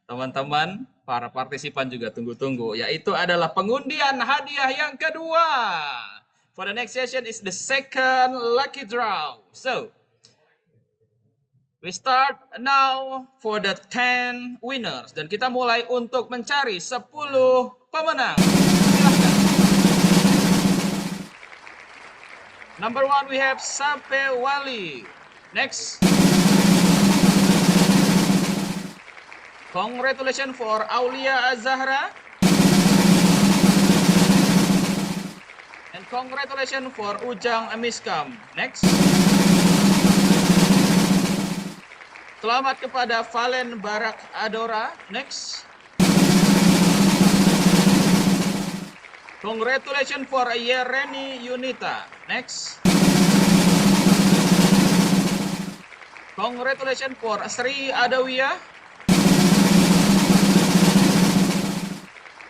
[SPEAKER 3] teman-teman para partisipan juga tunggu-tunggu, yaitu adalah pengundian hadiah yang kedua. For the next session is the second lucky draw. So, we start now for the 10 winners. Dan kita mulai untuk mencari 10 pemenang. Silahkan. Number 1 we have Sape Wali. Next. Congratulations for Aulia Azahra. And congratulations for Ujang Amiskam. Next. Selamat kepada Valen Barak Adora. Next. Congratulations for Yereni Yunita. Next. Congratulations for Sri Adawiyah.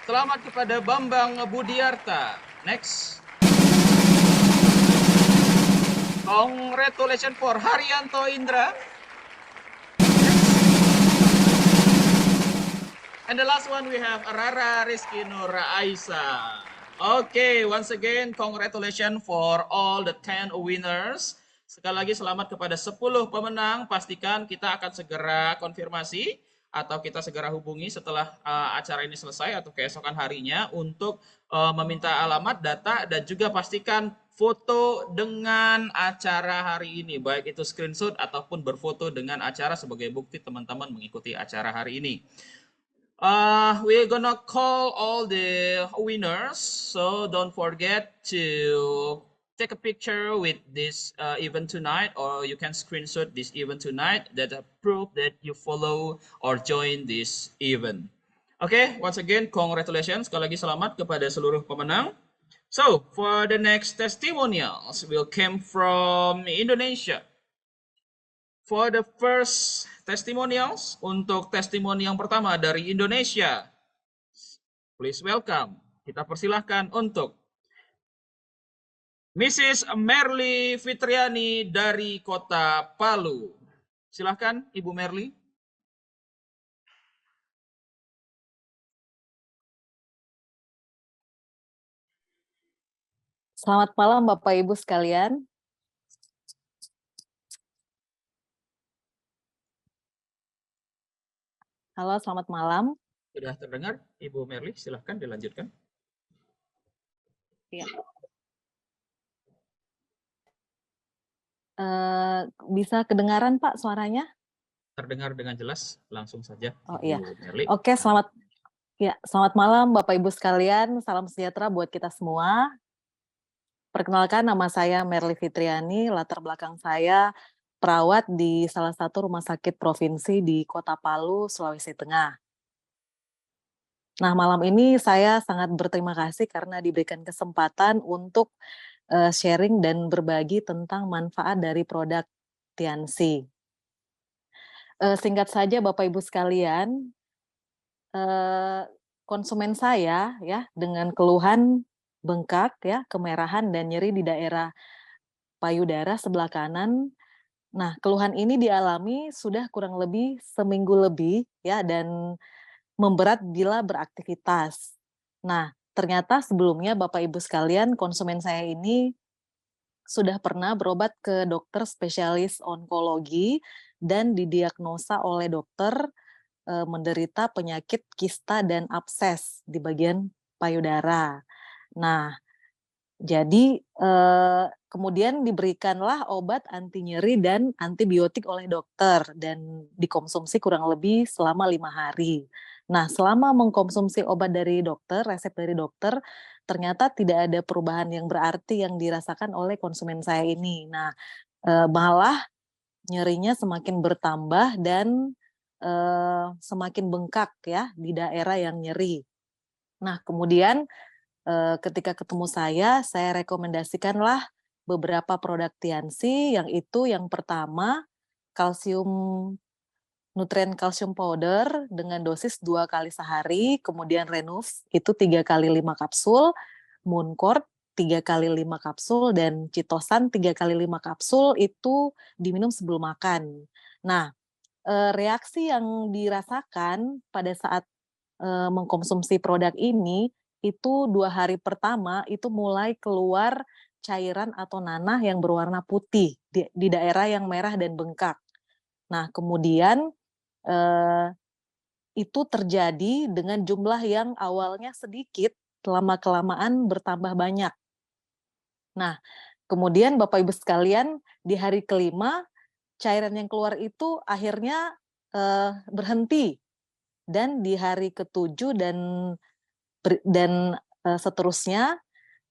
[SPEAKER 3] Selamat kepada Bambang Budiarta. Next. Congratulations for Haryanto Indra. And the last one we have Rara Rizky Nur Aisa. Okay, once again congratulations for all the 10 winners. Sekali lagi selamat kepada 10 pemenang. Pastikan kita akan segera konfirmasi atau kita segera hubungi setelah acara ini selesai atau keesokan harinya untuk meminta alamat, data, dan juga pastikan foto dengan acara hari ini, baik itu screenshot ataupun berfoto dengan acara sebagai bukti teman-teman mengikuti acara hari ini. We're gonna call all the winners, so don't forget to take a picture with this event tonight, or you can screenshot this event tonight that prove that you follow or join this event. Okay, once again congratulations, sekali lagi selamat kepada seluruh pemenang. So for the next testimonials will come from Indonesia. For the first testimonials, untuk testimoni yang pertama dari Indonesia, please welcome, kita persilahkan untuk Mrs. Merly Fitriani dari Kota Palu. Silahkan Ibu Merly.
[SPEAKER 7] Selamat malam Bapak Ibu sekalian. Halo, selamat malam.
[SPEAKER 3] Sudah terdengar Ibu Merly, silahkan dilanjutkan.
[SPEAKER 7] Ya. Bisa kedengaran Pak suaranya?
[SPEAKER 3] Terdengar dengan jelas, langsung saja.
[SPEAKER 7] Oh
[SPEAKER 3] Ibu
[SPEAKER 7] iya.
[SPEAKER 3] Merly.
[SPEAKER 7] Oke, selamat malam Bapak Ibu sekalian. Salam sejahtera buat kita semua. Perkenalkan, nama saya Merly Fitriani, latar belakang saya perawat di salah satu rumah sakit provinsi di Kota Palu, Sulawesi Tengah. Nah, malam ini saya sangat berterima kasih karena diberikan kesempatan untuk sharing dan berbagi tentang manfaat dari produk Tiansi. Singkat saja Bapak Ibu sekalian, konsumen saya ya dengan keluhan bengkak ya, kemerahan dan nyeri di daerah payudara sebelah kanan. Nah, keluhan ini dialami sudah kurang lebih seminggu lebih ya, dan memberat bila beraktivitas. Nah, ternyata sebelumnya Bapak Ibu sekalian, konsumen saya ini sudah pernah berobat ke dokter spesialis onkologi dan didiagnosa oleh dokter menderita penyakit kista dan abses di bagian payudara. Nah, jadi kemudian diberikanlah obat anti nyeri dan antibiotik oleh dokter dan dikonsumsi kurang lebih selama 5 hari. Nah, selama mengkonsumsi obat dari dokter, resep dari dokter, ternyata tidak ada perubahan yang berarti yang dirasakan oleh konsumen saya ini. Nah, malah nyerinya semakin bertambah dan semakin bengkak ya di daerah yang nyeri. Nah, kemudian ketika ketemu saya rekomendasikanlah beberapa produk Tiansi, yang pertama nutrien kalsium powder dengan dosis 2 kali sehari, kemudian Renuf itu 3 kali 5 kapsul, Mooncort 3 kali 5 kapsul, dan Citosan 3 kali 5 kapsul itu diminum sebelum makan. Nah, reaksi yang dirasakan pada saat mengkonsumsi produk ini, itu 2 hari pertama itu mulai keluar cairan atau nanah yang berwarna putih di daerah yang merah dan bengkak. Nah, kemudian itu terjadi dengan jumlah yang awalnya sedikit, lama-kelamaan bertambah banyak. Nah, kemudian Bapak Ibu sekalian, di hari kelima, cairan yang keluar itu akhirnya berhenti. Dan di hari ketujuh dan seterusnya,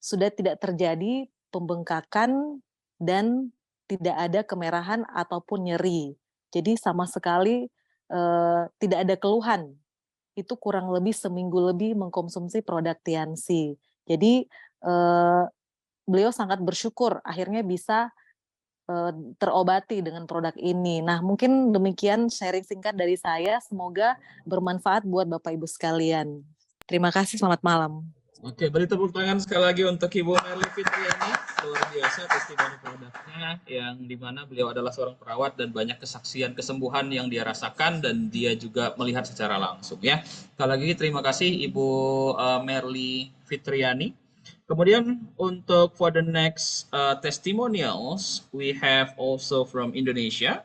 [SPEAKER 7] sudah tidak terjadi pembengkakan dan tidak ada kemerahan ataupun nyeri. Jadi sama sekali tidak ada keluhan. Itu kurang lebih seminggu lebih mengkonsumsi produk Tiansi. Jadi beliau sangat bersyukur akhirnya bisa terobati dengan produk ini. Nah, mungkin demikian sharing singkat dari saya. Semoga bermanfaat buat Bapak Ibu sekalian. Terima kasih, selamat malam.
[SPEAKER 3] Oke, beri tepuk tangan sekali lagi untuk Ibu Merly Fitriani. Luar biasa testimoni produknya, yang dimana beliau adalah seorang perawat dan banyak kesaksian kesembuhan yang dia rasakan dan dia juga melihat secara langsung ya. Sekali lagi terima kasih Ibu Merly Fitriani. Kemudian untuk for the next testimonials, we have also from Indonesia,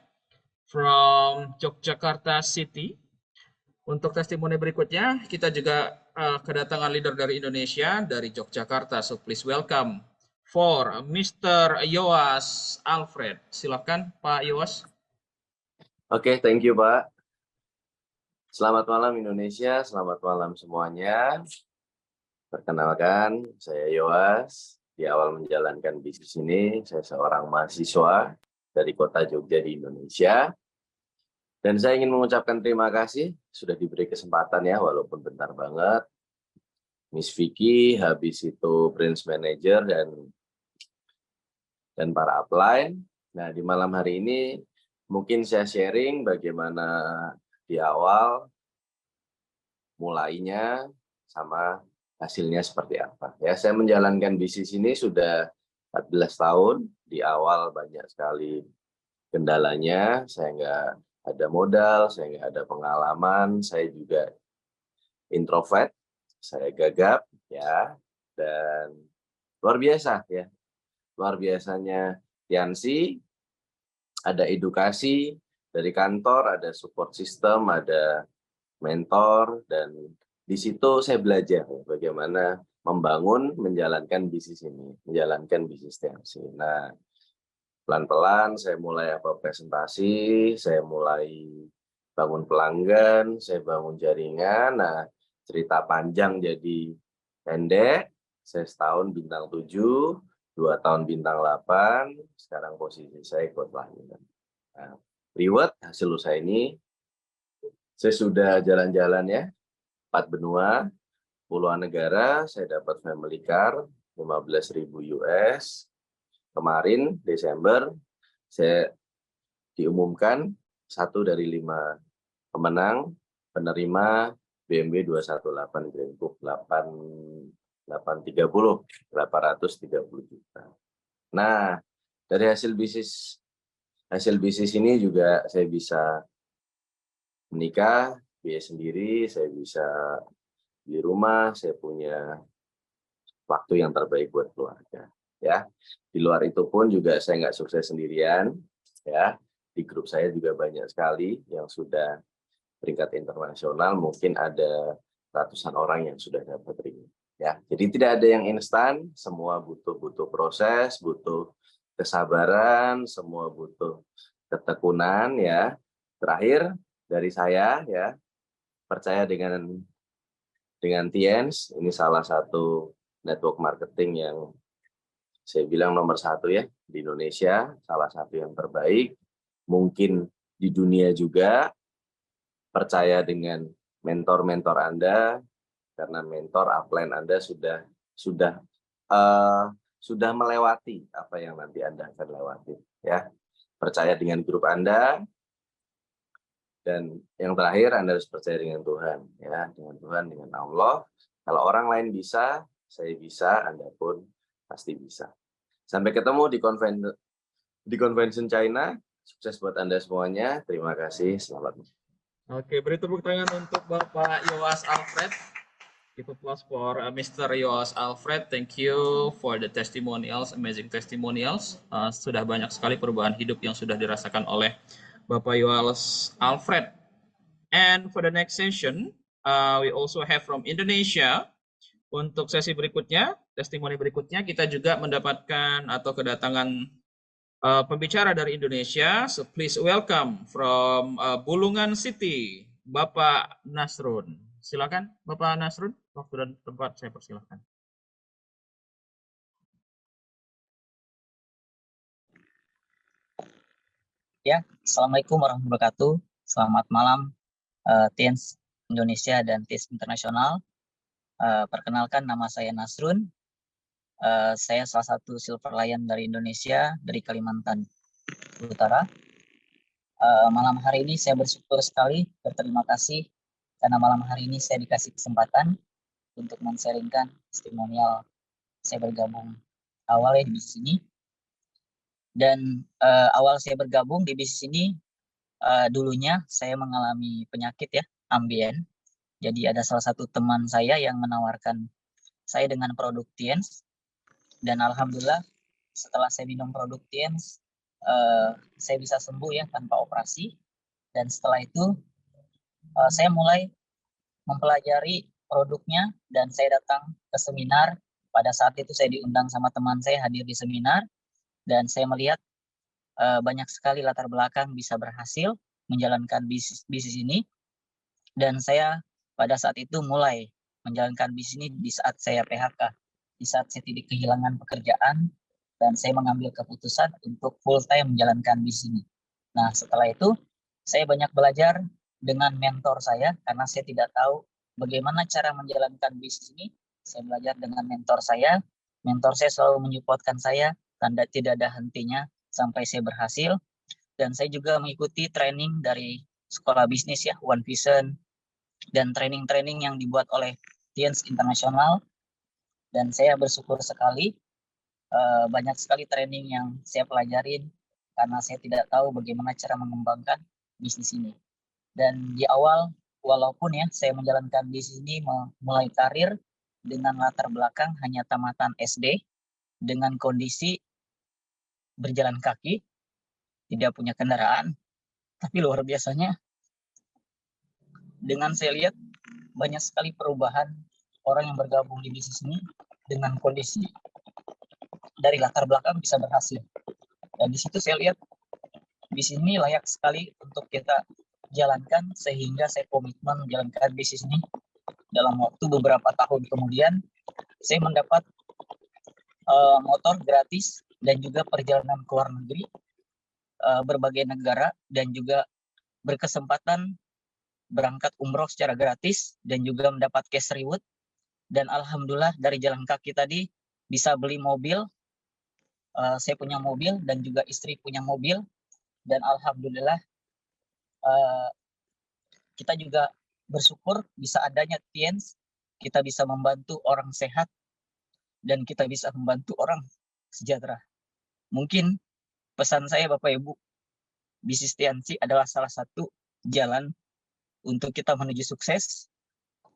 [SPEAKER 3] from Yogyakarta City. Untuk testimoni berikutnya, kita juga kedatangan leader dari Indonesia, dari Yogyakarta. So please welcome for Mr. Yoas Alfred. Silakan Pak Yoas.
[SPEAKER 8] Oke, thank you Pak. Selamat malam Indonesia, selamat malam semuanya. Perkenalkan, saya Yoas. Di awal menjalankan bisnis ini, saya seorang mahasiswa dari kota Jogja di Indonesia. Dan saya ingin mengucapkan terima kasih sudah diberi kesempatan ya, walaupun bentar banget. Miss Vicky, habis itu Prince Manager dan para upline. Nah, di malam hari ini mungkin saya sharing bagaimana di awal mulainya sama hasilnya seperti apa. Ya, saya menjalankan bisnis ini sudah 14 tahun. Di awal banyak sekali kendalanya, saya nggak ada modal, saya nggak ada pengalaman, saya juga introvert, saya gagap, ya, dan luar biasa ya, luar biasanya Tiansi, ada edukasi dari kantor, ada support system, ada mentor, dan di situ saya belajar bagaimana membangun, menjalankan bisnis ini, menjalankan bisnis Tiansi. Nah, pelan-pelan saya mulai presentasi, saya mulai bangun pelanggan, saya bangun jaringan. Nah, cerita panjang jadi pendek. Saya setahun bintang 7, 2 tahun bintang 8, sekarang posisi saya ikut pelanggan. Nah, reward hasil usaha ini, saya sudah jalan-jalan ya, 4 benua, puluhan negara, saya dapat family car, 15.000 US. Kemarin Desember saya diumumkan 1 dari 5 pemenang penerima BMW 218 Grand Coupe 830 juta. Nah, dari hasil bisnis ini juga saya bisa menikah, biaya sendiri, saya bisa beli rumah, saya punya waktu yang terbaik buat keluarga. Ya, di luar itu pun juga saya nggak sukses sendirian, ya. Di grup saya juga banyak sekali yang sudah peringkat internasional, mungkin ada ratusan orang yang sudah dapat ring. Ya, jadi tidak ada yang instan, semua butuh proses, butuh kesabaran, semua butuh ketekunan, ya. Terakhir dari saya, ya, percaya dengan Tiens, ini salah satu network marketing yang saya bilang nomor 1 ya di Indonesia, salah satu yang terbaik, mungkin di dunia juga. Percaya dengan mentor-mentor Anda, karena mentor upline Anda sudah sudah melewati apa yang nanti Anda akan lewati, ya. Percaya dengan grup Anda, dan yang terakhir Anda harus percaya dengan Tuhan, ya, dengan Tuhan, dengan Allah. Kalau orang lain bisa, saya bisa, Anda pun pasti bisa. Sampai ketemu di Convention China. Sukses buat Anda semuanya. Terima kasih. Selamat.
[SPEAKER 3] Oke, beri tepuk tangan untuk Bapak Yoas Alfred. Give applause for Mr. Yoas Alfred. Thank you for the testimonials, amazing testimonials. Sudah banyak sekali perubahan hidup yang sudah dirasakan oleh Bapak Yoas Alfred. And for the next session, we also have from Indonesia. Untuk sesi berikutnya, testimoni berikutnya, kita juga mendapatkan atau kedatangan pembicara dari Indonesia. So please welcome from Bulungan City, Bapak Nasrun. Silakan, Bapak Nasrun. Waktu dan tempat saya persilahkan.
[SPEAKER 9] Ya, Assalamualaikum warahmatullahi wabarakatuh. Selamat malam, Teens Indonesia dan Teens Internasional. Perkenalkan, nama saya Nasrun. Saya salah satu Silver Lion dari Indonesia, dari Kalimantan Utara. Malam hari ini saya bersyukur sekali, berterima kasih karena malam hari ini saya dikasih kesempatan untuk men-sharingkan testimonial saya bergabung awalnya di bisnis ini. Dan awal saya bergabung di bisnis ini, dulunya saya mengalami penyakit, ya, ambien. Jadi ada salah satu teman saya yang menawarkan saya dengan produk Tiens. Dan alhamdulillah setelah saya minum produk Tiens, saya bisa sembuh, ya, tanpa operasi. Dan setelah itu saya mulai mempelajari produknya dan saya datang ke seminar. Pada saat itu saya diundang sama teman saya hadir di seminar dan saya melihat banyak sekali latar belakang bisa berhasil menjalankan bisnis ini. Dan saya pada saat itu mulai menjalankan bisnis ini di saat saya PHK, di saat saya tidak kehilangan pekerjaan dan saya mengambil keputusan untuk full time menjalankan bisnis ini. Nah, setelah itu saya banyak belajar dengan mentor saya karena saya tidak tahu bagaimana cara menjalankan bisnis ini. Saya belajar dengan mentor saya. Mentor saya selalu menyupportkan saya dan tidak ada hentinya sampai saya berhasil. Dan saya juga mengikuti training dari sekolah bisnis, ya, One Vision, dan training-training yang dibuat oleh Tiens Internasional. Dan saya bersyukur sekali banyak sekali training yang saya pelajarin karena saya tidak tahu bagaimana cara mengembangkan bisnis ini. Dan di awal, walaupun, ya, saya menjalankan bisnis ini mulai karir dengan latar belakang hanya tamatan SD, dengan kondisi berjalan kaki, tidak punya kendaraan, tapi luar biasanya dengan saya lihat banyak sekali perubahan orang yang bergabung di bisnis ini dengan kondisi dari latar belakang bisa berhasil. Dan di situ saya lihat bisnis ini layak sekali untuk kita jalankan sehingga saya komitmen menjalankan bisnis ini. Dalam waktu beberapa tahun kemudian saya mendapat motor gratis dan juga perjalanan ke luar negeri, berbagai negara, dan juga berkesempatan berangkat umroh secara gratis dan juga mendapat cash reward. Dan alhamdulillah dari jalan kaki tadi bisa beli mobil. Saya punya mobil dan juga istri punya mobil. Dan alhamdulillah kita juga bersyukur bisa adanya Tiens, kita bisa membantu orang sehat dan kita bisa membantu orang sejahtera. Mungkin pesan saya Bapak Ibu, bisnis Tiensi adalah salah satu jalan untuk kita menuju sukses.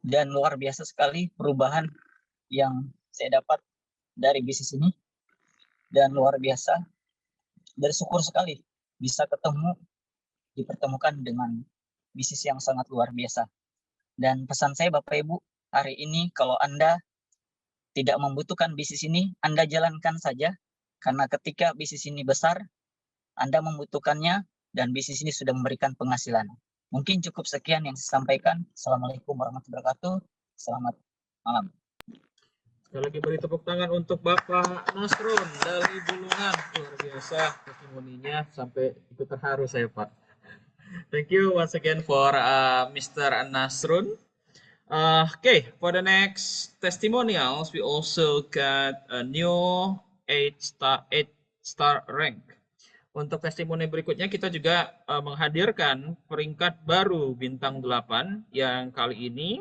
[SPEAKER 9] Dan luar biasa sekali perubahan yang saya dapat dari bisnis ini. Dan luar biasa, bersyukur sekali bisa dipertemukan dengan bisnis yang sangat luar biasa. Dan pesan saya Bapak Ibu, hari ini kalau Anda tidak membutuhkan bisnis ini, Anda jalankan saja. Karena ketika bisnis ini besar, Anda membutuhkannya dan bisnis ini sudah memberikan penghasilan. Mungkin cukup sekian yang saya sampaikan. Assalamualaikum warahmatullahi wabarakatuh. Selamat malam.
[SPEAKER 3] Sekali lagi beri tepuk tangan untuk Bapak Nasrun dari Bulungan. Luar biasa testimoninya, sampai ikut terharu saya, Pak. Thank you once again for Mr. Nasrun. Okay, for the next testimonials, we also got a new 8-star rank. Untuk testimoni berikutnya kita juga menghadirkan peringkat baru bintang 8 yang kali ini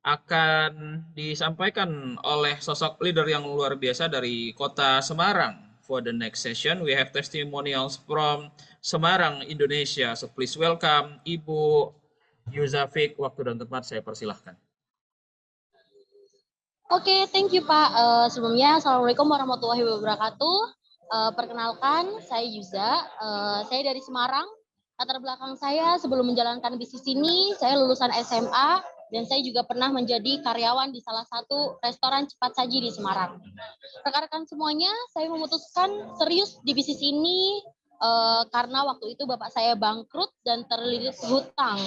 [SPEAKER 3] akan disampaikan oleh sosok leader yang luar biasa dari Kota Semarang. For the next session, we have testimonials from Semarang, Indonesia. So please welcome Ibu Yuzafik. Waktu dan tempat saya persilahkan.
[SPEAKER 10] Oke, thank you Pak. Sebelumnya, Assalamualaikum warahmatullahi wabarakatuh. Perkenalkan, saya Yuza. Saya dari Semarang. Latar belakang saya sebelum menjalankan bisnis ini, saya lulusan SMA dan saya juga pernah menjadi karyawan di salah satu restoran cepat saji di Semarang. Rekan-rekan semuanya, saya memutuskan serius di bisnis ini karena waktu itu bapak saya bangkrut dan terlilit hutang.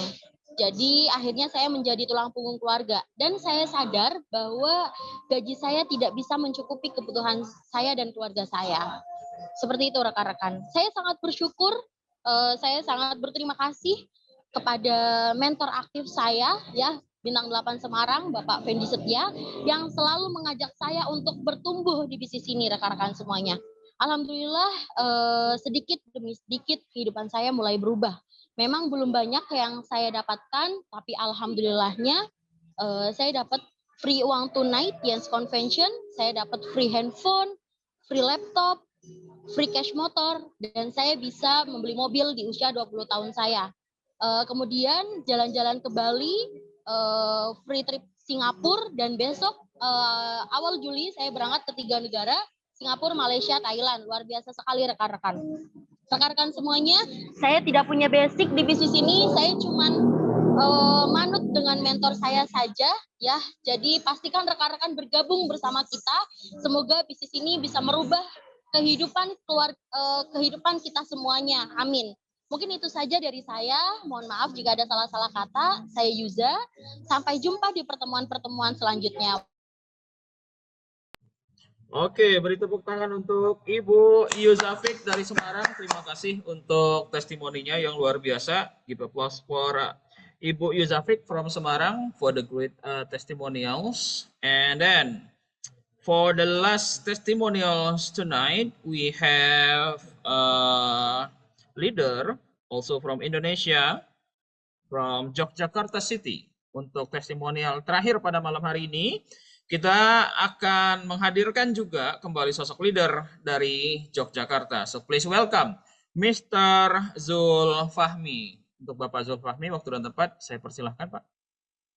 [SPEAKER 10] Jadi akhirnya saya menjadi tulang punggung keluarga dan saya sadar bahwa gaji saya tidak bisa mencukupi kebutuhan saya dan keluarga saya. Seperti itu rekan-rekan. Saya sangat bersyukur, saya sangat berterima kasih kepada mentor aktif saya ya, Bintang 8 Semarang, Bapak Fendi Setia, yang selalu mengajak saya untuk bertumbuh di bisnis ini rekan-rekan semuanya. Alhamdulillah sedikit demi sedikit kehidupan saya mulai berubah. Memang belum banyak yang saya dapatkan, tapi alhamdulillahnya saya dapat free uang tunai Tiens Convention, saya dapat free handphone, free laptop, free cash motor, dan saya bisa membeli mobil di usia 20 tahun saya. Kemudian jalan-jalan ke Bali, free trip Singapura, dan besok awal Juli saya berangkat ke 3 negara, Singapura, Malaysia, Thailand. Luar biasa sekali rekan-rekan. Rekan-rekan semuanya, saya tidak punya basic di bisnis ini, saya cuman manut dengan mentor saya saja ya. Jadi pastikan rekan-rekan bergabung bersama kita. Semoga bisnis ini bisa merubah kehidupan kita semuanya. Amin. Mungkin itu saja dari saya. Mohon maaf jika ada salah-salah kata. Saya Yuza. Sampai jumpa di pertemuan-pertemuan selanjutnya.
[SPEAKER 3] Oke, beri tepuk tangan untuk Ibu Yuzafik dari Semarang. Terima kasih untuk testimoninya yang luar biasa. Give applause for Ibu Yuzafik from Semarang for the great testimonials. And then for the last testimonials tonight, we have a leader also from Indonesia, from Yogyakarta City. Untuk testimonial terakhir pada malam hari ini, kita akan menghadirkan juga kembali sosok leader dari Yogyakarta. So please welcome Mr. Zulfahmi. Untuk Bapak Zulfahmi, waktu dan tempat saya persilahkan Pak.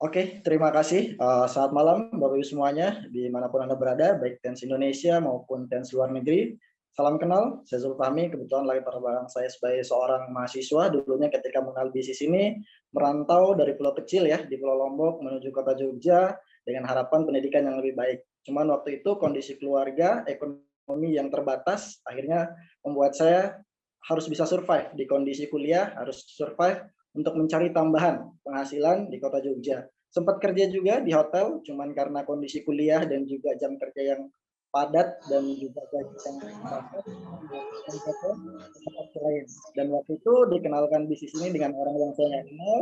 [SPEAKER 11] Oke, terima kasih. Selamat malam Bapak Ibu semuanya, dimanapun Anda berada, baik TENS Indonesia maupun TENS luar negeri. Salam kenal, saya Zulfahmi, kebetulan latar belakang saya sebagai seorang mahasiswa, dulunya ketika mengenal bisnis ini, merantau dari pulau kecil ya, di Pulau Lombok menuju kota Jogja, dengan harapan pendidikan yang lebih baik. Cuman waktu itu kondisi keluarga, ekonomi yang terbatas, akhirnya membuat saya harus bisa survive di kondisi kuliah, harus survive untuk mencari tambahan penghasilan di kota Jogja. Sempat kerja juga di hotel, cuman karena kondisi kuliah dan juga jam kerja yang padat dan juga gaji yang lain. Dan waktu itu dikenalkan bisnis ini dengan orang yang saya nggak kenal.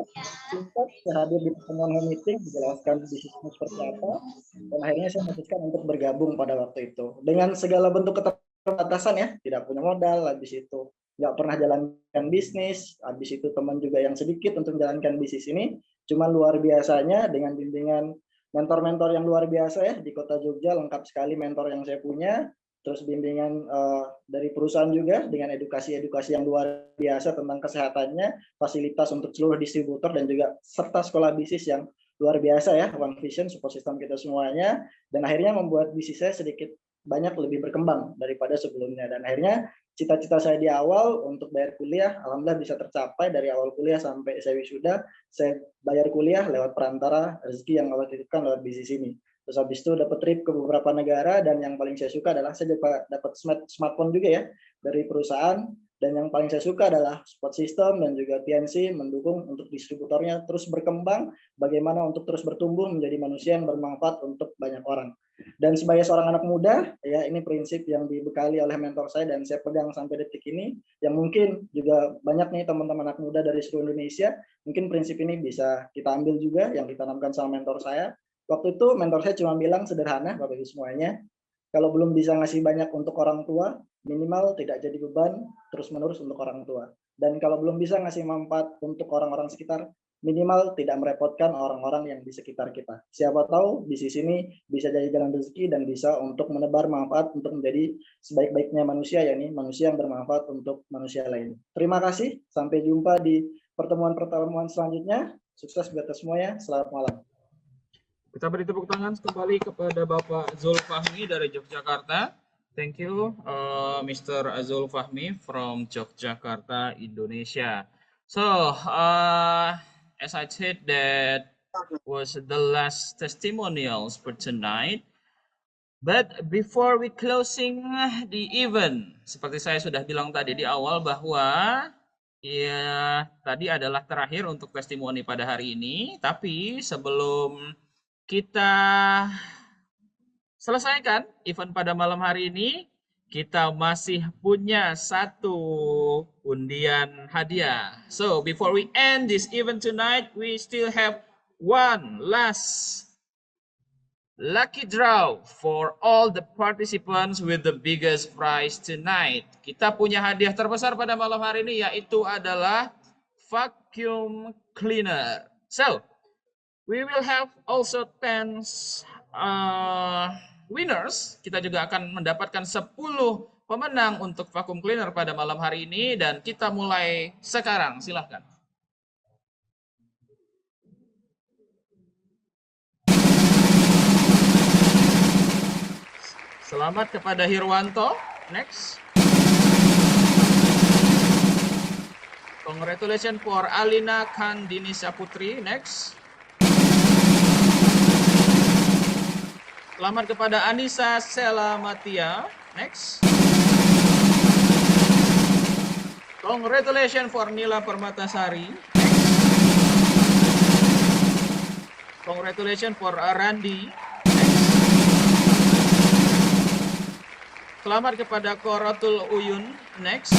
[SPEAKER 11] Singkat saya hadir di pertemuan meeting, dijelaskan bisnisnya seperti apa, dan akhirnya saya memutuskan untuk bergabung pada waktu itu. Dengan segala bentuk keterbatasan ya, tidak punya modal, habis itu nggak pernah jalankan bisnis, habis itu teman juga yang sedikit untuk menjalankan bisnis ini. Cuman luar biasanya dengan bimbingan mentor-mentor yang luar biasa ya di kota Jogja, lengkap sekali mentor yang saya punya, terus bimbingan dari perusahaan juga dengan edukasi-edukasi yang luar biasa tentang kesehatannya, fasilitas untuk seluruh distributor dan juga serta sekolah bisnis yang luar biasa ya, One Vision, support system kita semuanya, dan akhirnya membuat bisnis saya sedikit banyak lebih berkembang daripada sebelumnya. Dan akhirnya cita-cita saya di awal untuk bayar kuliah, alhamdulillah bisa tercapai. Dari awal kuliah sampai saya wisuda, saya bayar kuliah lewat perantara rezeki yang Allah titipkan lewat bisnis ini. Terus habis itu dapat trip ke beberapa negara, dan yang paling saya suka adalah saya dapat smartphone juga ya dari perusahaan, Dan yang paling saya suka adalah support system dan juga TNC mendukung untuk distributornya terus berkembang, bagaimana untuk terus bertumbuh menjadi manusia yang bermanfaat untuk banyak orang. Dan sebagai seorang anak muda, ya ini prinsip yang dibekali oleh mentor saya dan saya pegang sampai detik ini, yang mungkin juga banyak nih teman-teman anak muda dari seluruh Indonesia, mungkin prinsip ini bisa kita ambil juga yang ditanamkan sama mentor saya. Waktu itu mentor saya cuma bilang sederhana Bapak Ibu semuanya, kalau belum bisa ngasih banyak untuk orang tua, minimal tidak jadi beban terus-menerus untuk orang tua. Dan kalau belum bisa ngasih manfaat untuk orang-orang sekitar, minimal tidak merepotkan orang-orang yang di sekitar kita. Siapa tahu bisnis ini bisa jadi jalan rezeki dan bisa untuk menebar manfaat untuk menjadi sebaik-baiknya manusia, yakni manusia yang bermanfaat untuk manusia lain. Terima kasih, sampai jumpa di pertemuan-pertemuan selanjutnya. Sukses buat kita semuanya, selamat malam.
[SPEAKER 3] Kita beri tepuk tangan kembali kepada Bapak Zulfahmi dari Yogyakarta. Thank you, Mr. Zulfahmi from Yogyakarta, Indonesia. So, as I said, that was the last testimonials for tonight. But before we closing the event, seperti saya sudah bilang tadi di awal bahwa ya tadi adalah terakhir untuk testimoni pada hari ini. Tapi sebelum kita selesaikan event pada malam hari ini, kita masih punya satu undian hadiah. So before we end this event tonight, we still have one last lucky draw for all the participants with the biggest prize tonight. Kita punya hadiah terbesar pada malam hari ini, yaitu adalah vacuum cleaner. So we will have also 10 winners. Kita juga akan mendapatkan 10 pemenang untuk vacuum cleaner pada malam hari ini. Dan kita mulai sekarang, silahkan. Selamat kepada Hirwanto. Next. Congratulations for Alina Kandinisa Putri. Next. Selamat kepada Anissa Selamatia. Next. Congratulations for Nila Permatasari. Next. Congratulations for Randi. Next. Selamat kepada Korotul Uyun. Next.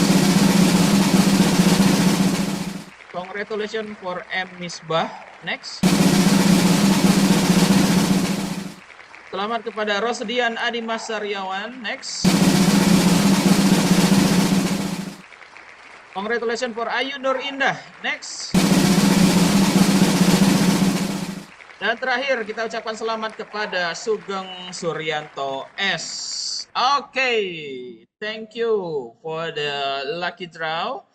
[SPEAKER 3] Congratulations for M. Misbah. Next. Selamat kepada Rosdian Adimas Saryawan. Next. Congratulations for Ayu Nur Indah. Next. Dan terakhir kita ucapkan selamat kepada Sugeng Suryanto S. Okay, thank you for the lucky draw.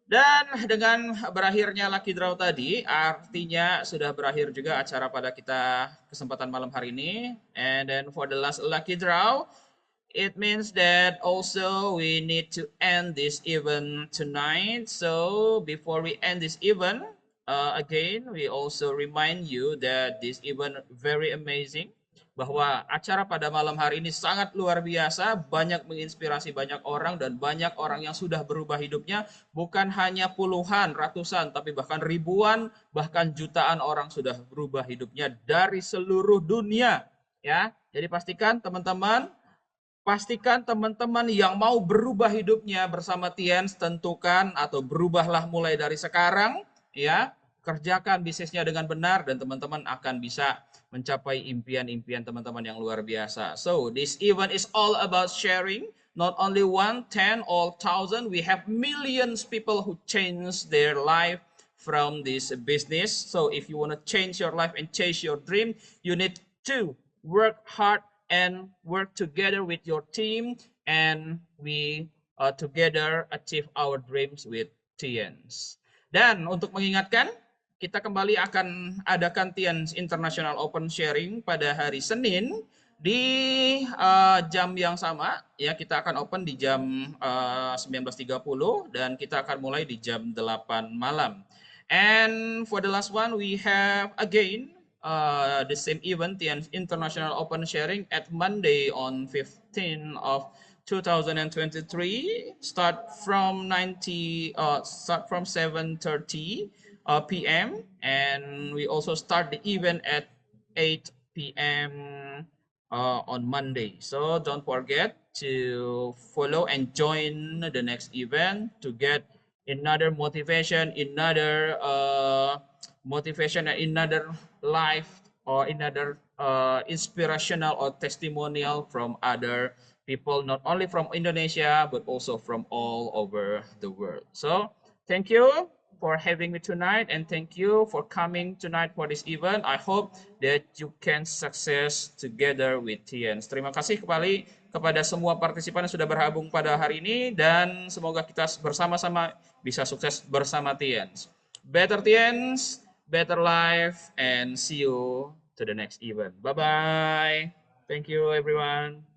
[SPEAKER 3] Dan dengan berakhirnya lucky draw tadi, artinya sudah berakhir juga acara pada kita kesempatan malam hari ini. And then for the last lucky draw, it means that also we need to end this event tonight. So before we end this event, again, we also remind you that this event very amazing. Bahwa acara pada malam hari ini sangat luar biasa, banyak menginspirasi banyak orang dan banyak orang yang sudah berubah hidupnya, bukan hanya puluhan, ratusan, tapi bahkan ribuan, bahkan jutaan orang sudah berubah hidupnya dari seluruh dunia. Ya, jadi pastikan teman-teman yang mau berubah hidupnya bersama Tiens, tentukan atau berubahlah mulai dari sekarang, ya, kerjakan bisnisnya dengan benar dan teman-teman akan bisa mencapai impian-impian teman-teman yang luar biasa. So this event is all about sharing, not only 1, 10, or 1,000. We have millions people who change their life from this business. So if you want to change your life and chase your dream, you need to work hard and work together with your team, and we together achieve our dreams with Tiens. Dan untuk mengingatkan, kita kembali akan adakan Tiens International Open Sharing pada hari Senin di jam yang sama. Ya, kita akan open di jam 19.30 dan kita akan mulai di jam 8 malam. And for the last one, we have again the same event, Tiens International Open Sharing at Monday on 15th of 2023. Start from 7:30 p.m. and we also start the event at 8 p.m. On Monday. So don't forget to follow and join the next event to get another motivation, another motivation, and another life or another inspirational or testimonial from other people, not only from Indonesia, but also from all over the world. So thank you for having me tonight, and thank you for coming tonight for this event. I hope that you can success together with TIENS. Terima kasih kembali kepada semua partisipan yang sudah bergabung pada hari ini, dan semoga kita bersama-sama bisa sukses bersama TIENS. Better TIENS, better life, and see you to the next event. Bye-bye. Thank you, everyone.